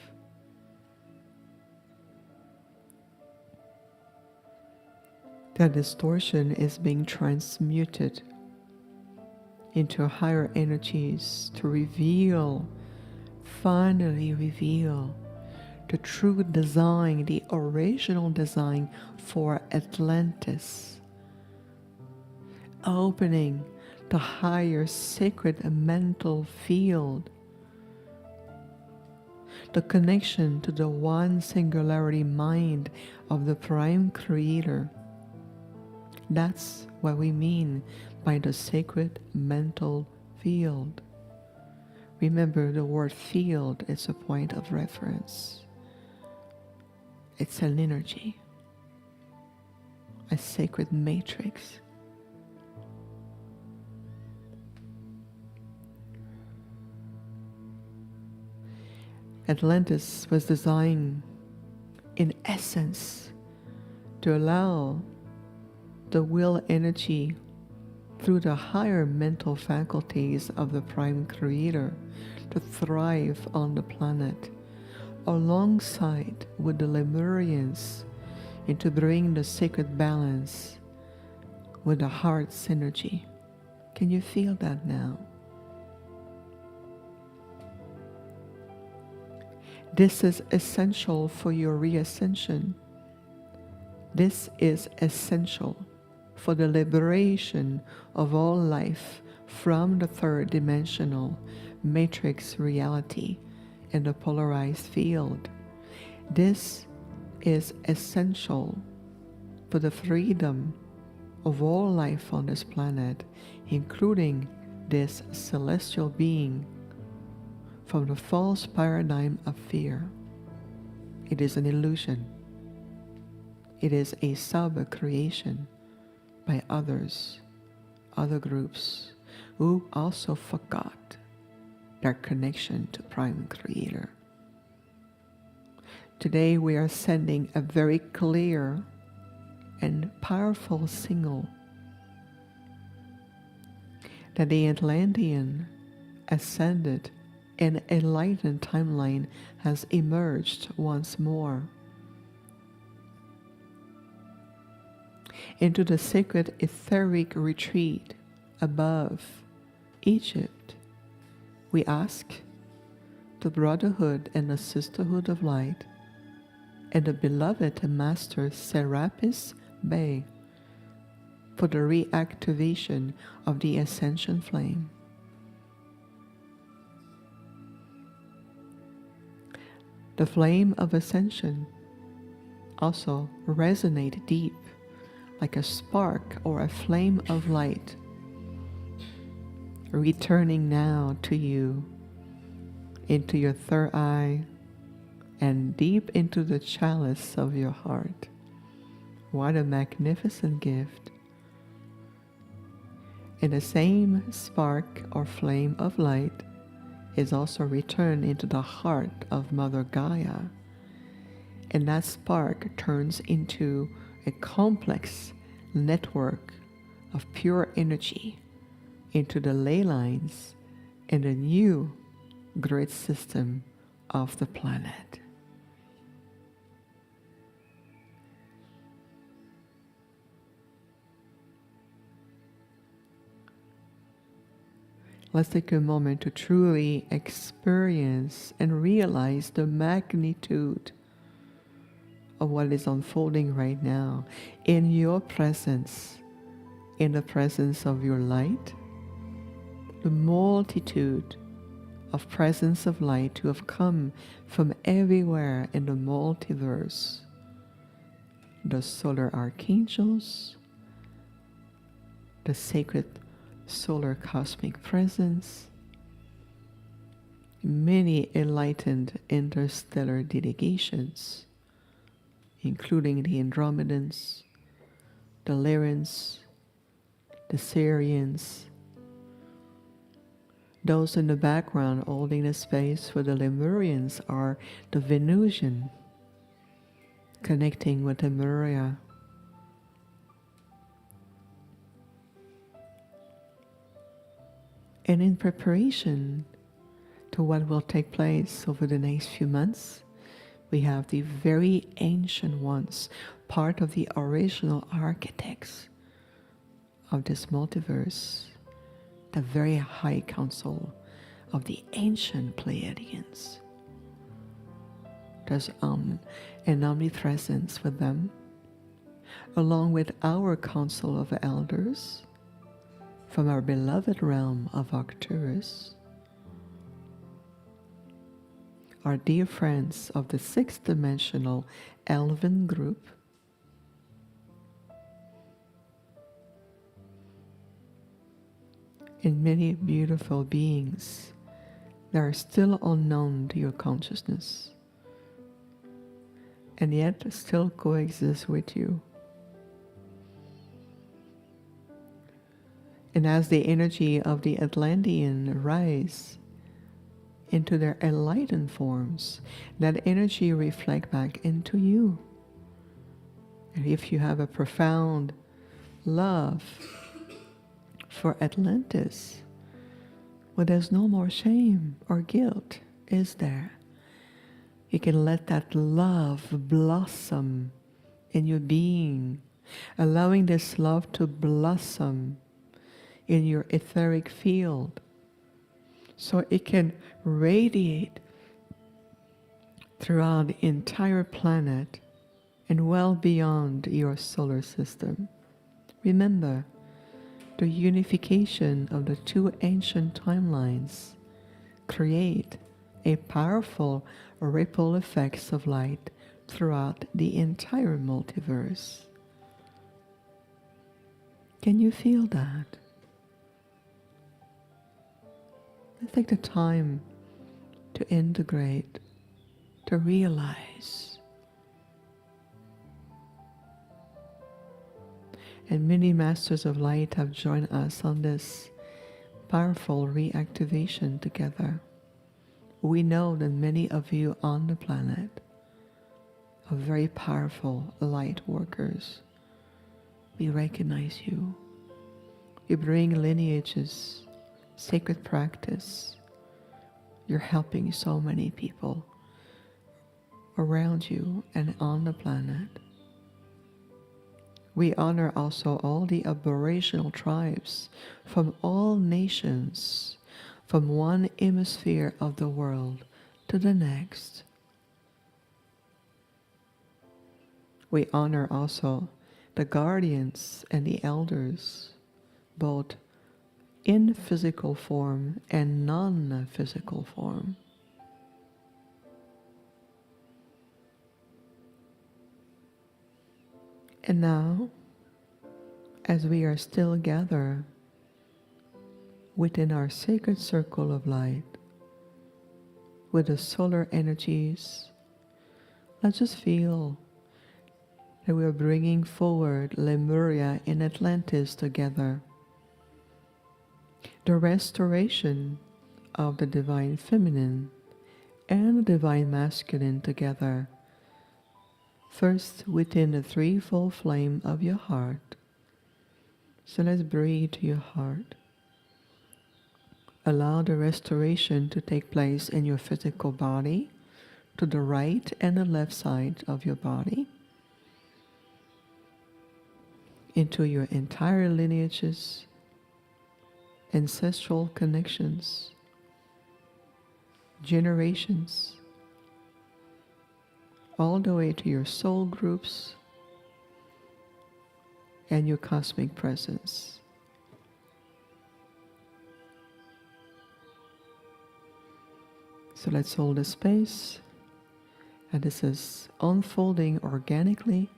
That distortion is being transmuted into higher energies to reveal, finally reveal, the true design, the original design for Atlantis, opening the higher sacred mental field, the connection to the one singularity mind of the Prime Creator. That's what we mean by the sacred mental field. Remember, the word field is a point of reference. It's an energy, a sacred matrix. Atlantis was designed, in essence, to allow the will energy through the higher mental faculties of the Prime Creator to thrive on the planet, alongside with the Lemurians, and to bring the sacred balance with the heart synergy. Can you feel that now? This is essential for your reascension. This is essential for the liberation of all life from the third dimensional matrix reality and the polarized field. This is essential for the freedom of all life on this planet, including this celestial being, from the false paradigm of fear. It is an illusion. It is a sub-creation by others, other groups, who also forgot their connection to Prime Creator. Today we are sending a very clear and powerful signal that the Atlantean ascended and enlightened timeline has emerged once more into the sacred etheric retreat above Egypt. We ask the Brotherhood and the Sisterhood of Light and the beloved Master Serapis Bey for the reactivation of the Ascension Flame. The flame of ascension also resonates deep like a spark or a flame of light, returning now to you into your third eye and deep into the chalice of your heart. What a magnificent gift. And the same spark or flame of light is also returned into the heart of Mother Gaia. And that spark turns into a complex network of pure energy into the ley lines in the new grid system of the planet. Let's take a moment to truly experience and realize the magnitude of what is unfolding right now in your presence, in the presence of your light, the multitude of presence of light who have come from everywhere in the multiverse, the solar archangels, the sacred solar cosmic presence, many enlightened interstellar delegations, including the Andromedans, the Lyrans, the Sirians, those in the background holding the space for the Lemurians are the Venusian, connecting with Lemuria. And in preparation to what will take place over the next few months, we have the very ancient ones, part of the original architects of this multiverse, the very high council of the ancient Pleiadians. There's an omnipresence with them, along with our council of elders from our beloved realm of Arcturus, our dear friends of the sixth dimensional Elven group, and many beautiful beings that are still unknown to your consciousness and yet still coexist with you. And as the energy of the Atlantean rise into their enlightened forms, that energy reflects back into you. And if you have a profound love for Atlantis, well, there's no more shame or guilt, is there? You can let that love blossom in your being, allowing this love to blossom in your etheric field so it can radiate throughout the entire planet and well beyond your solar system. Remember, the unification of the two ancient timelines create a powerful ripple effects of light throughout the entire multiverse. Can you feel that? Let's take the time to integrate, to realize. And many masters of light have joined us on this powerful reactivation together. We know that many of you on the planet of very powerful light workers. We recognize you. You bring lineages, sacred practice. You're helping so many people around you and on the planet. We honor also all the aboriginal tribes from all nations, from one hemisphere of the world to the next. We honor also the guardians and the elders, both in physical form and non-physical form. And now, as we are still gathered within our sacred circle of light, with the solar energies, let's just feel that we are bringing forward Lemuria and Atlantis together. The restoration of the divine feminine and the divine masculine together. First, within the threefold flame of your heart. So let's breathe to your heart. Allow the restoration to take place in your physical body, to the right and the left side of your body, into your entire lineages, ancestral connections, generations, all the way to your soul groups and your cosmic presence. So let's hold the space, and this is unfolding organically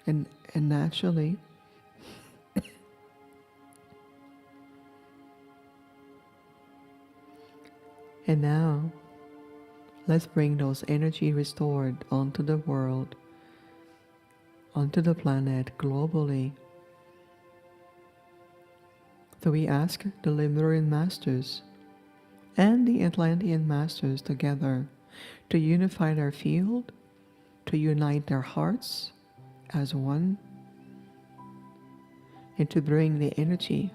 and naturally. And now, let's bring those energy restored onto the world, onto the planet globally. So we ask the Lemurian masters and the Atlantean masters together to unify their field, to unite their hearts as one, and to bring the energy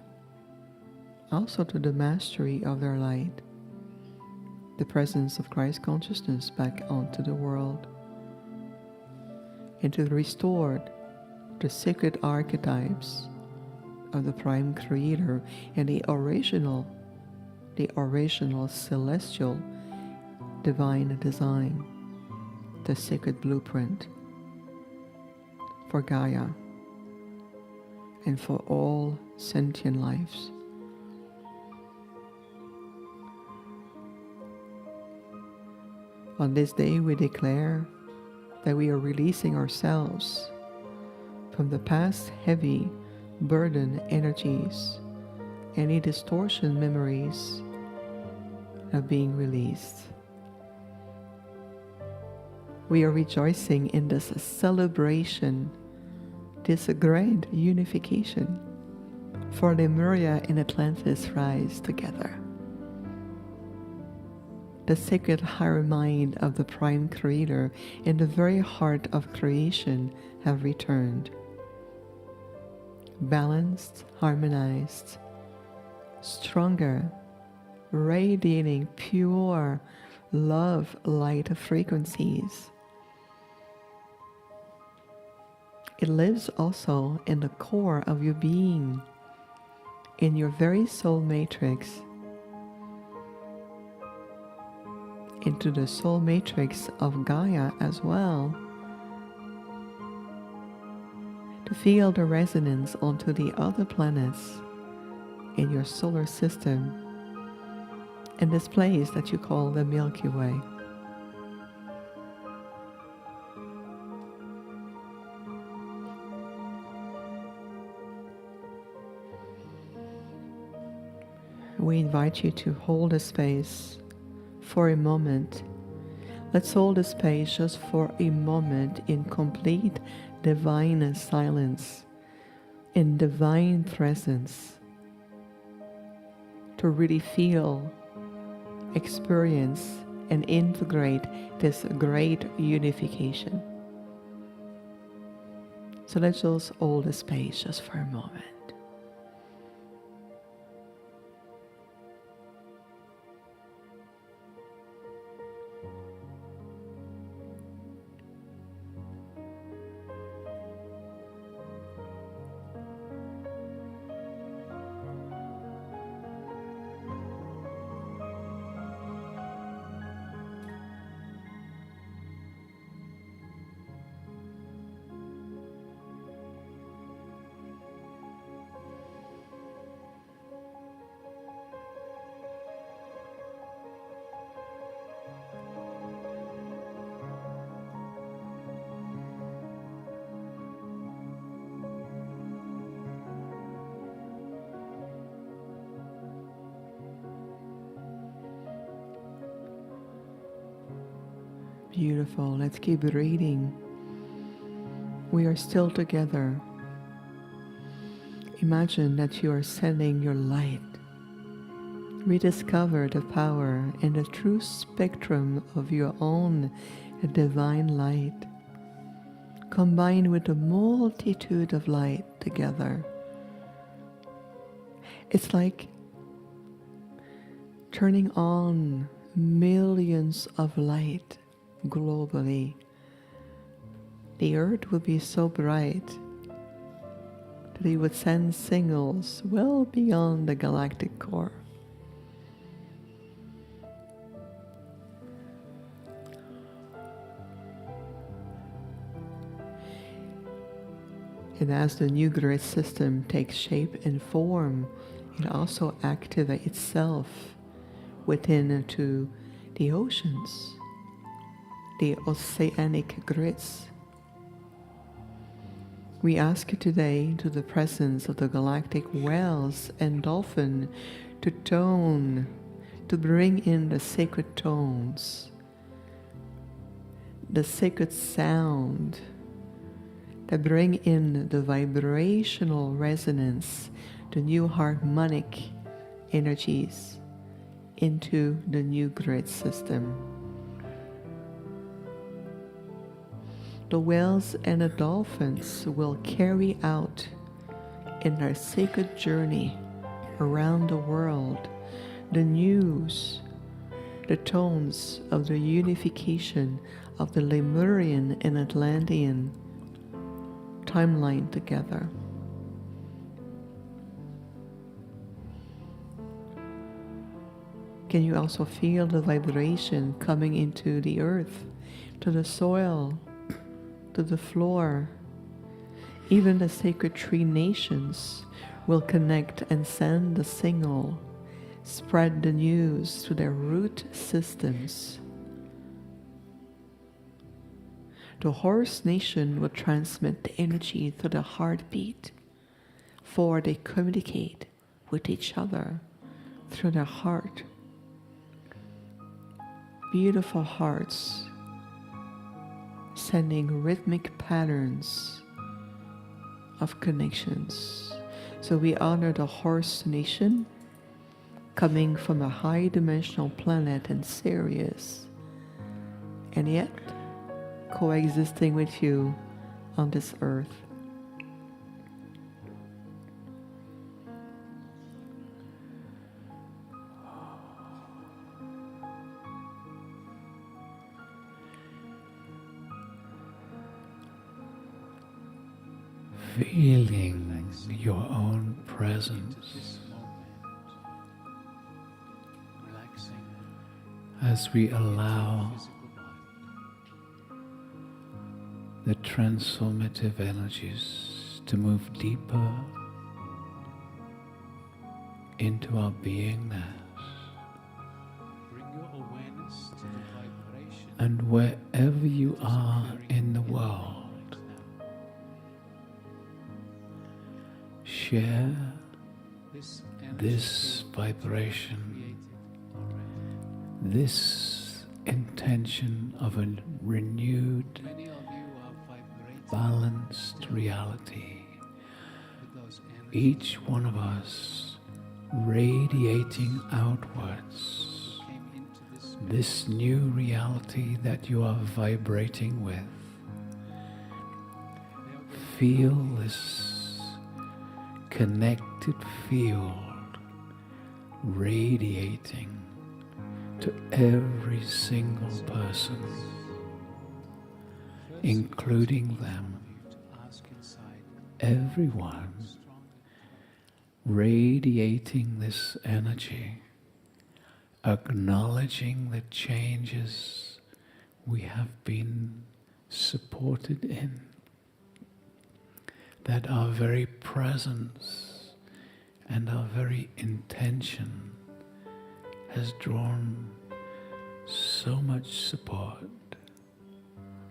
also to the mastery of their light, the presence of Christ consciousness back onto the world, and to restore the sacred archetypes of the Prime Creator and the original celestial divine design, the sacred blueprint for Gaia and for all sentient lives. On this day, we declare that we are releasing ourselves from the past heavy burden energies. Any distortion memories are being released. We are rejoicing in this celebration, this great unification, for Lemuria and Atlantis rise together. The sacred higher mind of the Prime Creator in the very heart of creation have returned. Balanced, harmonized, stronger, radiating pure love light frequencies. It lives also in the core of your being, in your very soul matrix, into the soul matrix of Gaia as well, to feel the resonance onto the other planets in your solar system, in this place that you call the Milky Way. We invite you to hold a space for a moment. Let's hold the space just for a moment in complete divine silence, in divine presence, to really feel, experience, and integrate this great unification. So let's just hold the space just for a moment. Beautiful. Let's keep reading. We are still together. Imagine that you are sending your light. Rediscover the power and the true spectrum of your own divine light, combined with a multitude of light together. It's like turning on millions of light globally. The earth will be so bright that it would send signals well beyond the galactic core. And as the new grid system takes shape and form, it also activates itself within to the oceans, the oceanic grids. We ask you today, into the presence of the galactic whales and dolphin, to bring in the sacred tones, the sacred sound, that bring in the vibrational resonance, the new harmonic energies into the new grid system. The whales and the dolphins will carry out in their sacred journey around the world the news, the tones of the unification of the Lemurian and Atlantean timeline together. Can you also feel the vibration coming into the earth, to the soil, to the floor? Even the sacred tree nations will connect and send the signal, spread the news to their root systems. The horse nation will transmit the energy to the heartbeat, for they communicate with each other through their heart. Beautiful hearts sending rhythmic patterns of connections. So we honor the horse nation coming from a high dimensional planet in Sirius, and yet coexisting with you on this earth.
Feeling your own presence as we allow the transformative energies to move deeper into our beingness.
Bring your awareness to the vibration.
And wherever you are in the world, share this vibration, this intention of a renewed, balanced reality. Each one of us radiating outwards this new reality that you are vibrating with. feel this connected field radiating to every single person, including them, everyone, radiating this energy, acknowledging the changes we have been supported in, that our very presence and our very intention has drawn so much support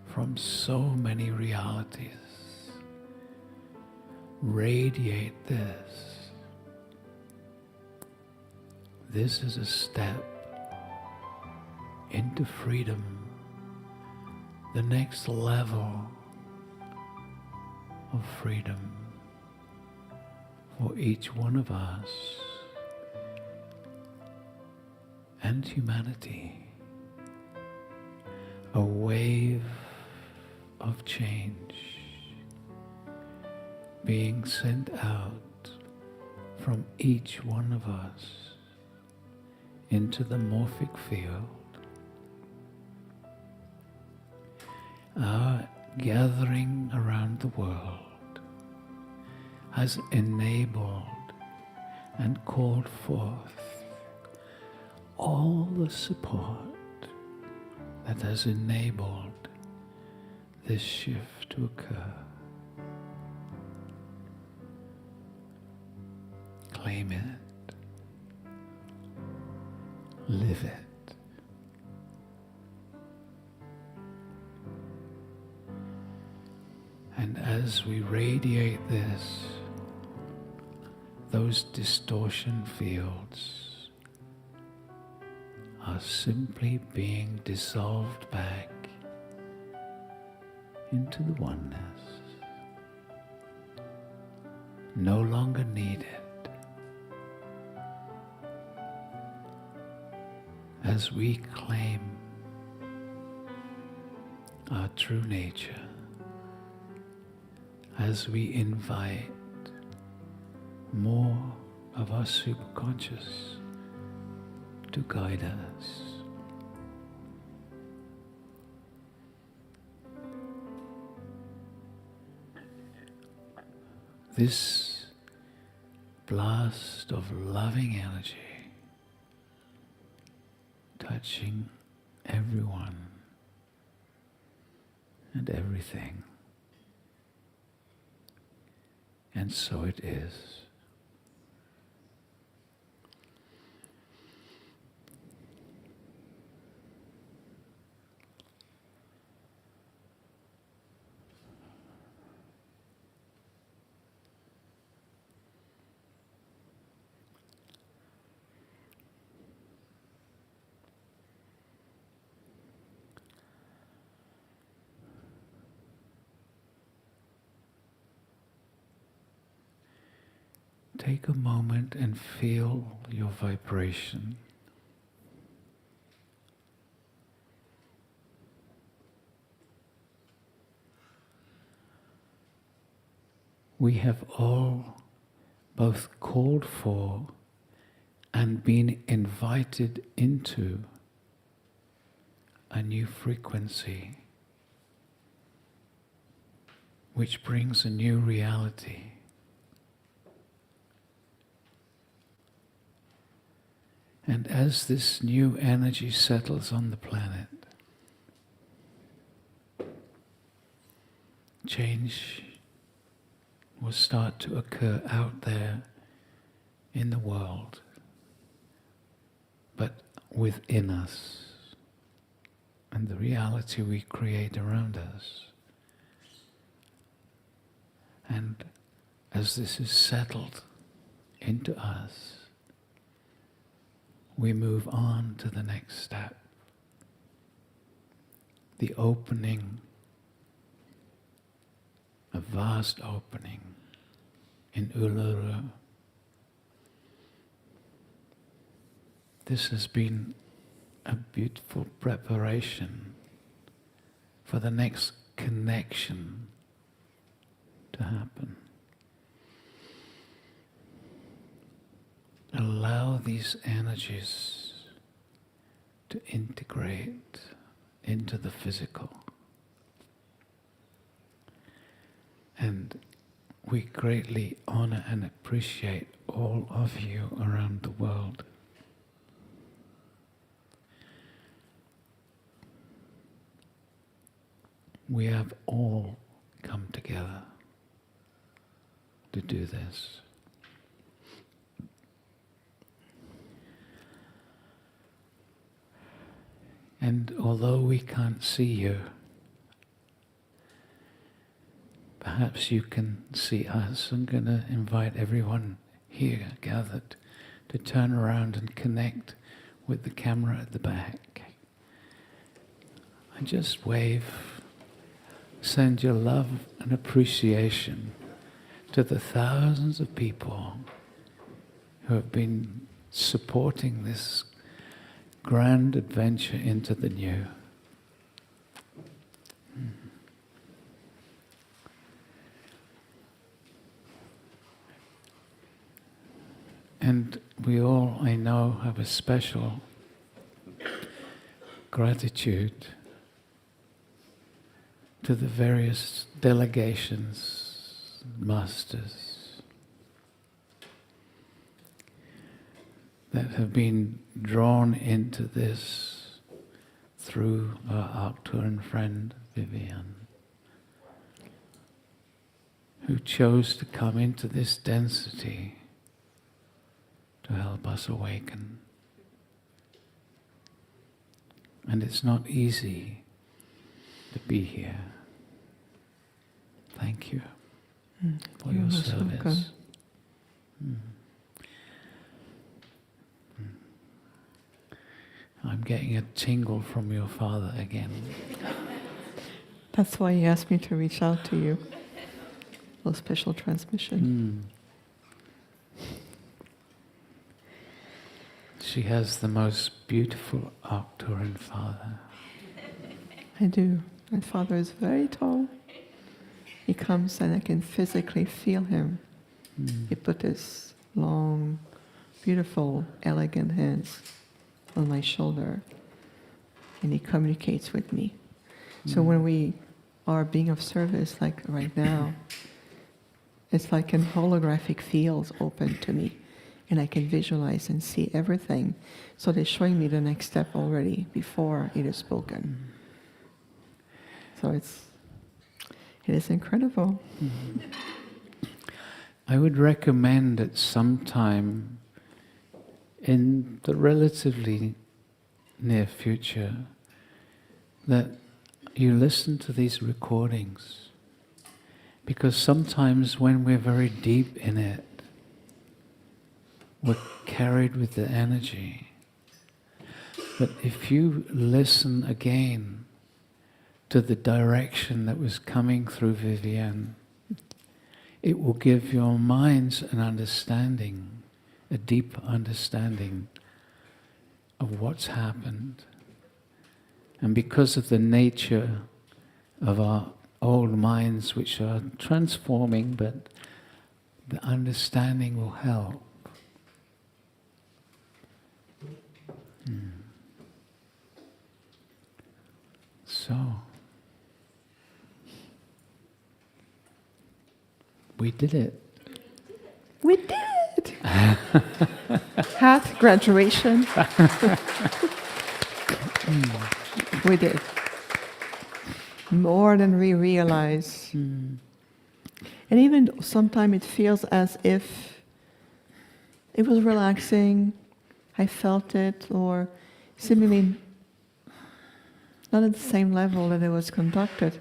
from so many realities. Radiate this. This is a step into freedom, the next level of freedom for each one of us and humanity. A wave of change being sent out from each one of us into the morphic field. Our gathering around the world has enabled and called forth all the support that has enabled this shift to occur. Claim it. Live it. And as we radiate this, those distortion fields are simply being dissolved back into the oneness, no longer needed, as we claim our true nature, as we invite more of our superconscious to guide us. This blast of loving energy touching everyone and everything. And so it is. Take a moment and feel your vibration. We have all both called for and been invited into a new frequency, which brings a new reality. And as this new energy settles on the planet, change will start to occur out there in the world, but within us and the reality we create around us. And as this is settled into us, we move on to the next step. The opening, a vast opening in Uluru. This has been a beautiful preparation for the next connection to happen. Allow these energies to integrate into the physical. And we greatly honor and appreciate all of you around the world. We have all come together to do this. And although we can't see you, perhaps you can see us. I'm going to invite everyone here gathered to turn around and connect with the camera at the back. And just wave. Send your love and appreciation to the thousands of people who have been supporting this grand adventure into the new. And we all, I know, have a special gratitude to the various delegations, masters, that have been drawn into this through our Arcturian friend Vivian, who chose to come into this density to help us awaken. And it's not easy to be here. Thank you for your service. I'm getting a tingle from your father again.
That's why he asked me to reach out to you. A special transmission.
She has the most beautiful Arcturian father.
I do. My father is very tall. He comes and I can physically feel him. He put his long, beautiful, elegant hands on my shoulder and he communicates with me. So when we are being of service, like right now, it's like a holographic field open to me and I can visualize and see everything. So they're showing me the next step already before it is spoken. So it is incredible.
I would recommend at some time in the relatively near future that you listen to these recordings, because sometimes when we're very deep in it, we're carried with the energy. But if you listen again to the direction that was coming through Vivienne, it will give your minds an understanding, a deep understanding of what's happened. And because of the nature of our old minds, which are transforming, but the understanding will help. So, we did it.
We did! Hat graduation. We did. More than we realize. And even sometimes it feels as if it was relaxing, I felt it, or seemingly not at the same level that it was conducted.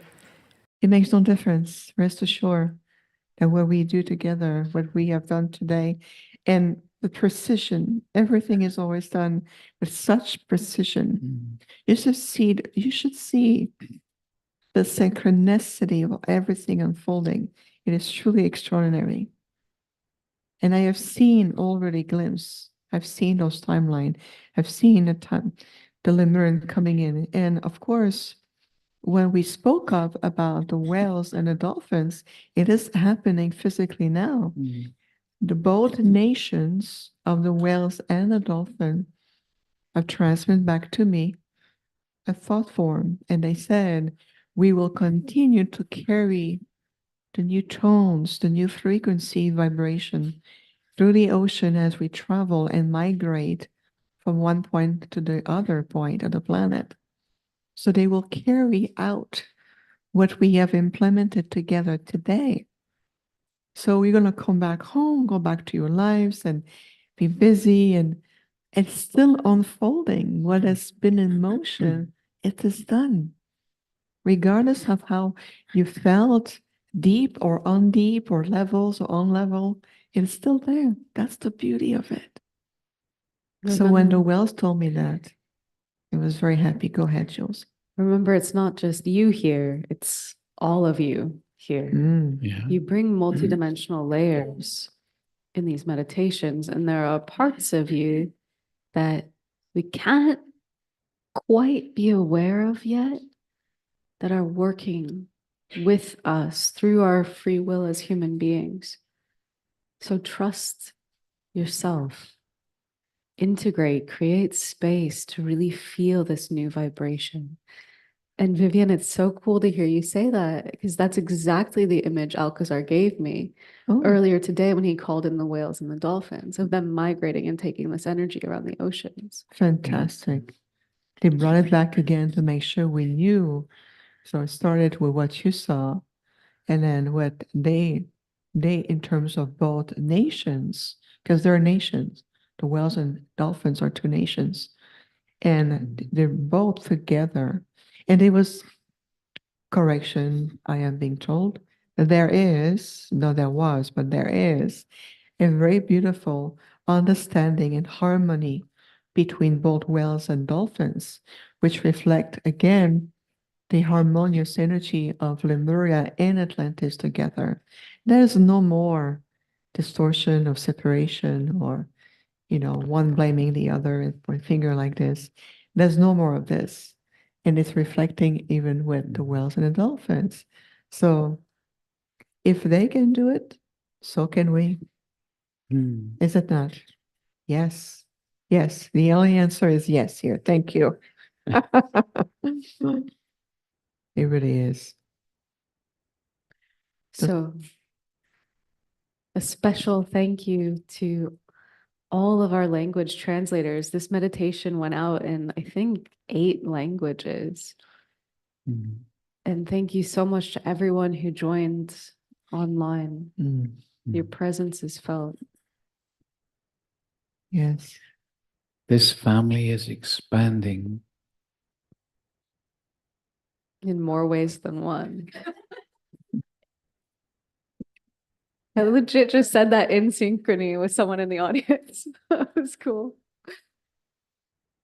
It makes no difference, rest assured, that what we do together, what we have done today, and the precision, everything is always done with such precision. You should see the synchronicity of everything unfolding. It is truly extraordinary. And I have seen already glimpses. I've seen those timelines. I've seen the Lemurian coming in. And of course, when we spoke of about the whales and the dolphins, it is happening physically now. The both nations of the whales and the dolphin have transmitted back to me a thought form, and they said, we will continue to carry the new tones, the new frequency vibration through the ocean as we travel and migrate from one point to the other point of the planet. So they will carry out what we have implemented together today. So we're going to come back home, go back to your lives and be busy, and it's still unfolding. What has been in motion, it is done. Regardless of how you felt, deep or undeep or levels or unlevel, it's still there. That's the beauty of it. So when the whales told me that, I was very happy. Go ahead, Jules.
Remember, it's not just you here, it's all of you here.
Yeah.
You bring multidimensional layers in these meditations, and there are parts of you that we can't quite be aware of yet that are working with us through our free will as human beings. So trust yourself, integrate, create space to really feel this new vibration. And Vivian, it's so cool to hear you say that, because that's exactly the image Alcazar gave me earlier today when he called in the whales and the dolphins of them migrating and taking this energy around the oceans.
Fantastic. They brought it back again to make sure we knew. So it started with what you saw, and then what they in terms of both nations, because they're nations. The whales and dolphins are two nations, and they're both together. And it was, correction, I am being told, there is, no, there was, but there is a very beautiful understanding and harmony between both whales and dolphins, which reflect again the harmonious energy of Lemuria and Atlantis together. There's no more distortion of separation or, one blaming the other and point finger like this. There's no more of this. And it's reflecting even with the whales and the dolphins. So if they can do it, so can we. Is it not? Yes. Yes. The only answer is yes here. Thank you. It really is.
So a special thank you to all of our language translators. This meditation went out in, I think, 8 languages. And thank you so much to everyone who joined online. Your presence is felt.
Yes.
This family is expanding
In more ways than one. I legit just said that in synchrony with someone in the audience. That was cool.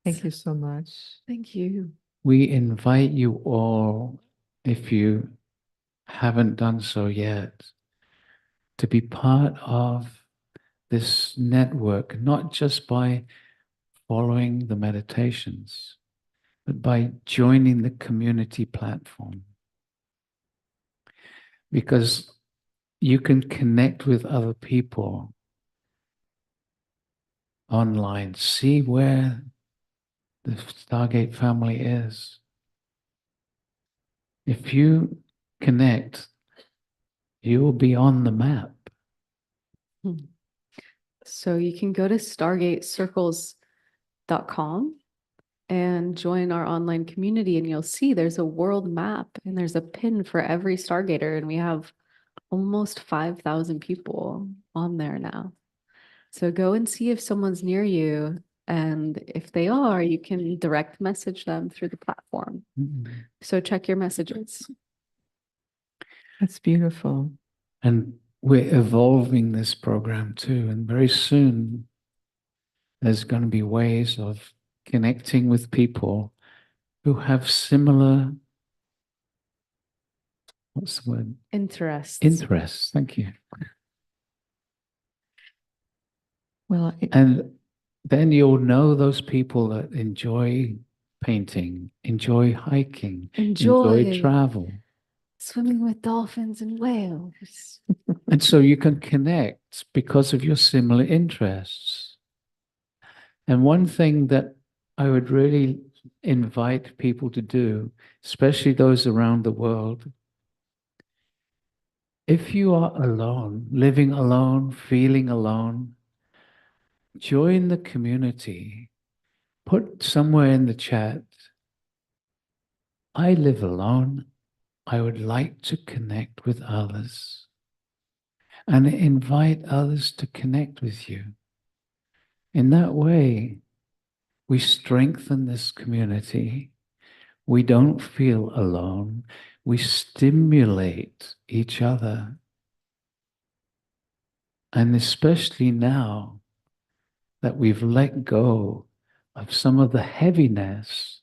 Thank you so much.
Thank you.
We invite you all, if you haven't done so yet, to be part of this network, not just by following the meditations, but by joining the community platform. Because you can connect with other people online, see where the Stargate family is. If you connect, you will be on the map.
So you can go to stargatecircles.com and join our online community, and you'll see there's a world map and there's a pin for every Stargater, and we have almost 5,000 people on there now. So go and see if someone's near you, and if they are, you can direct message them through the platform. So check your messages.
That's beautiful.
And we're evolving this program too. And very soon, there's going to be ways of connecting with people who have similar, what's the word?
Interests.
Interests. Thank you.
Well,
And then you'll know those people that enjoy painting, enjoy hiking,
Enjoy
travel.
swimming with dolphins and whales.
And so you can connect because of your similar interests. And one thing that I would really invite people to do, especially those around the world, if you are alone, living alone, feeling alone, join the community. Put somewhere in the chat, I live alone. I would like to connect with others. And invite others to connect with you. In that way, we strengthen this community. We don't feel alone. We stimulate each other. And especially now that we've let go of some of the heaviness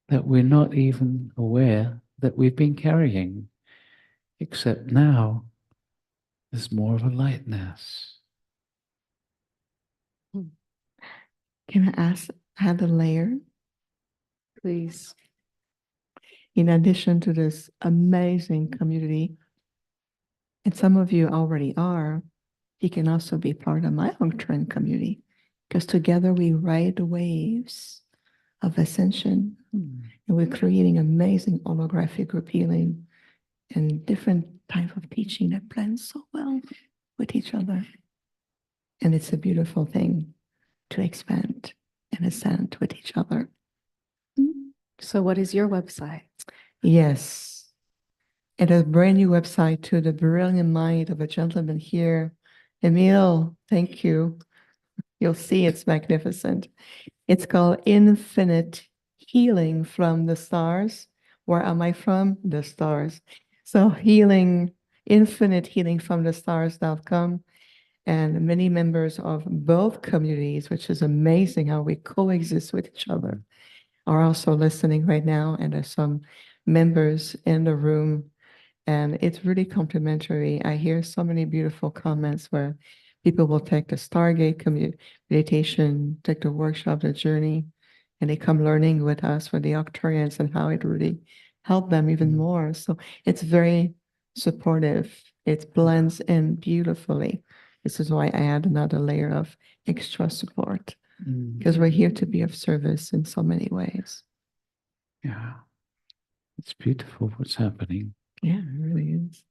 that we're not even aware that we've been carrying, except now there's more of a lightness.
Can I add a layer?
Please.
In addition to this amazing community, and some of you already are, you can also be part of my Trend community, because together we ride the waves of ascension, and we're creating amazing holographic group healing and different type of teaching that blends so well with each other. And it's a beautiful thing to expand and ascend with each other.
So what is your website?
Yes. And a brand new website to the brilliant mind of a gentleman here. Emil, thank you. You'll see it's magnificent. It's called Infinite Healing from the Stars. Where am I from? The stars. So healing, infinite healing from the stars.com. And many members of both communities, which is amazing how we coexist with each other, are also listening right now. And there's some members in the room, and it's really complimentary. I hear so many beautiful comments where people will take the Stargate meditation, take the workshop, the journey, and they come learning with us for the Octarians and how it really helped them even more. So it's very supportive. It blends in beautifully. This is why I add another layer of extra support, because we're here to be of service in so many ways.
Yeah, it's beautiful what's happening.
Yeah, it really is.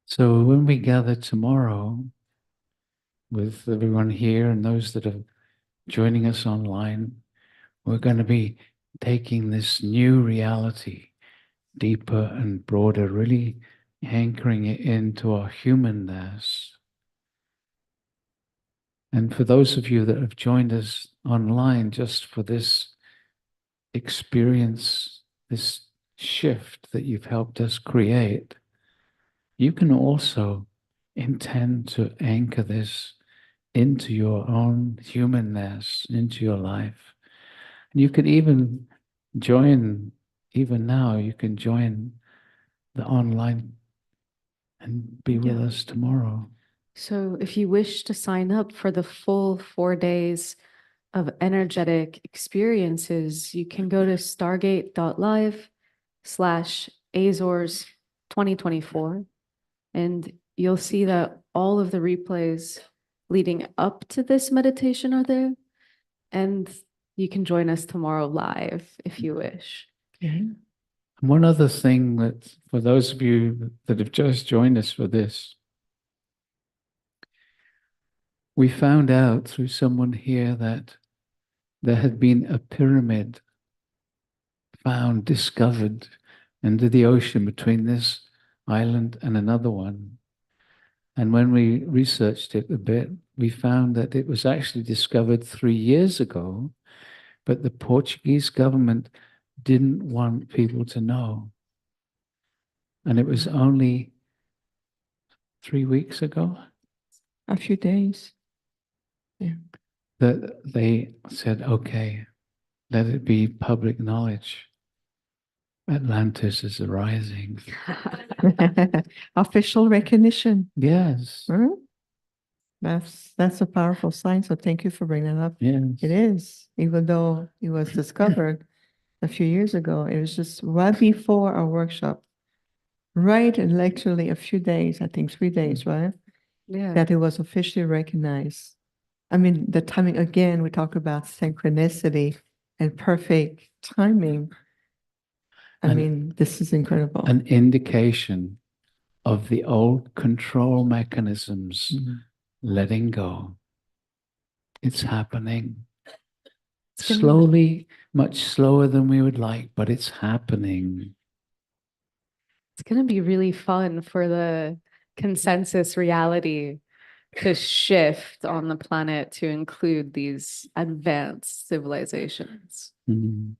So when we gather tomorrow with everyone here and those that are joining us online, we're going to be taking this new reality deeper and broader, really anchoring it into our humanness. And for those of you that have joined us online just for this experience, this shift that you've helped us create, you can also intend to anchor this into your own humanness, into your life. And you could even join, even now, you can join the online and be with us tomorrow.
So if you wish to sign up for the full 4 days of energetic experiences, you can go to stargate.live/Azores 2024, and you'll see that all of the replays leading up to this meditation are there, and you can join us tomorrow live if you wish.
One other thing that for those of you that have just joined us for this, we found out through someone here that there had been a pyramid found, discovered under the ocean between this island and another one. And when we researched it a bit, we found that it was actually discovered 3 years ago, but the Portuguese government didn't want people to know. And it was only 3 weeks ago
A few days. Yeah.
that they said, okay, let it be public knowledge. Atlantis is arising.
Official recognition.
Yes.
Huh? That's a powerful sign. So thank you for bringing that up.
Yes.
It is, even though it was discovered a few years ago, it was just right before our workshop, right, and literally a few days, I think 3 days, right,
Yeah.
that it was officially recognized. I mean, the timing, again, we talk about synchronicity and perfect timing. I
And-
mean, this is incredible.
An indication of the old control mechanisms
Mhm.
letting go. It's happening.
It's gonna-
Slowly, much slower than we would like, but it's happening.
It's going to be really fun for the consensus reality to shift on the planet to include these advanced civilizations.
Mm.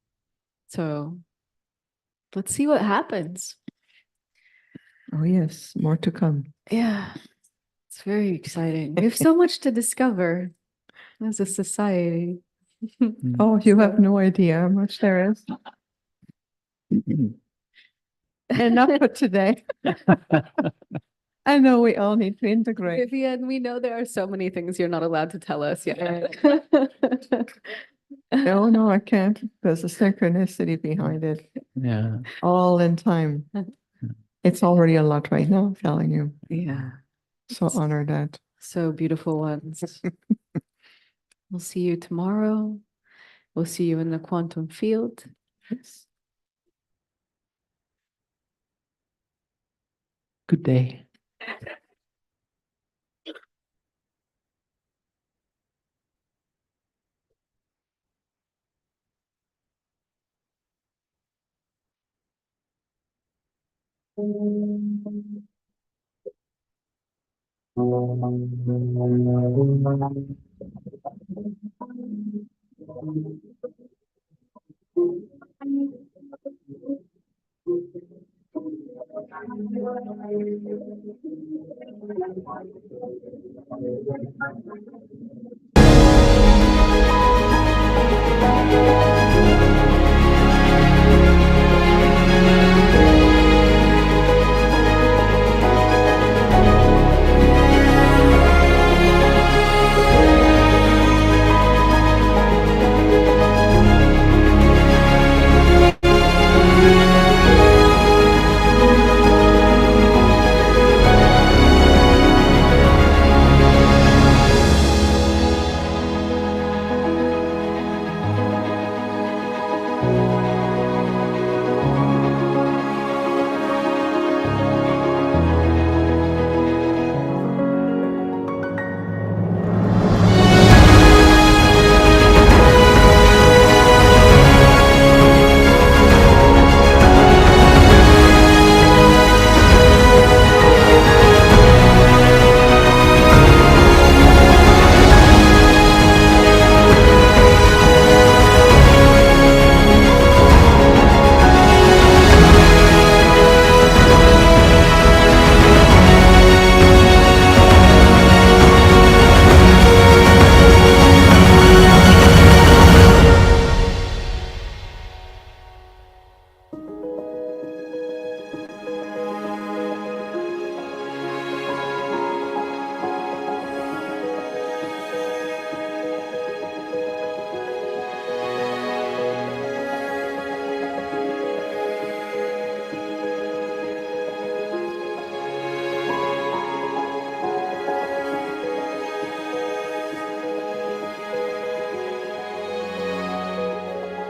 So let's see what happens.
Oh, yes, more to come.
Yeah, it's very exciting. We have so much to discover as a society.
Mm.
Oh, you have no idea how much there is. Enough for today. I know we all need to integrate.
Vivian, we know there are so many things you're not allowed to tell us yet.
No, I can't. There's a synchronicity behind it,
Yeah.
all in time. It's already a lot right now, I'm telling you.
Yeah,
So honor that.
so beautiful ones. We'll see you tomorrow. We'll see you in the quantum field.
Yes.
Good day.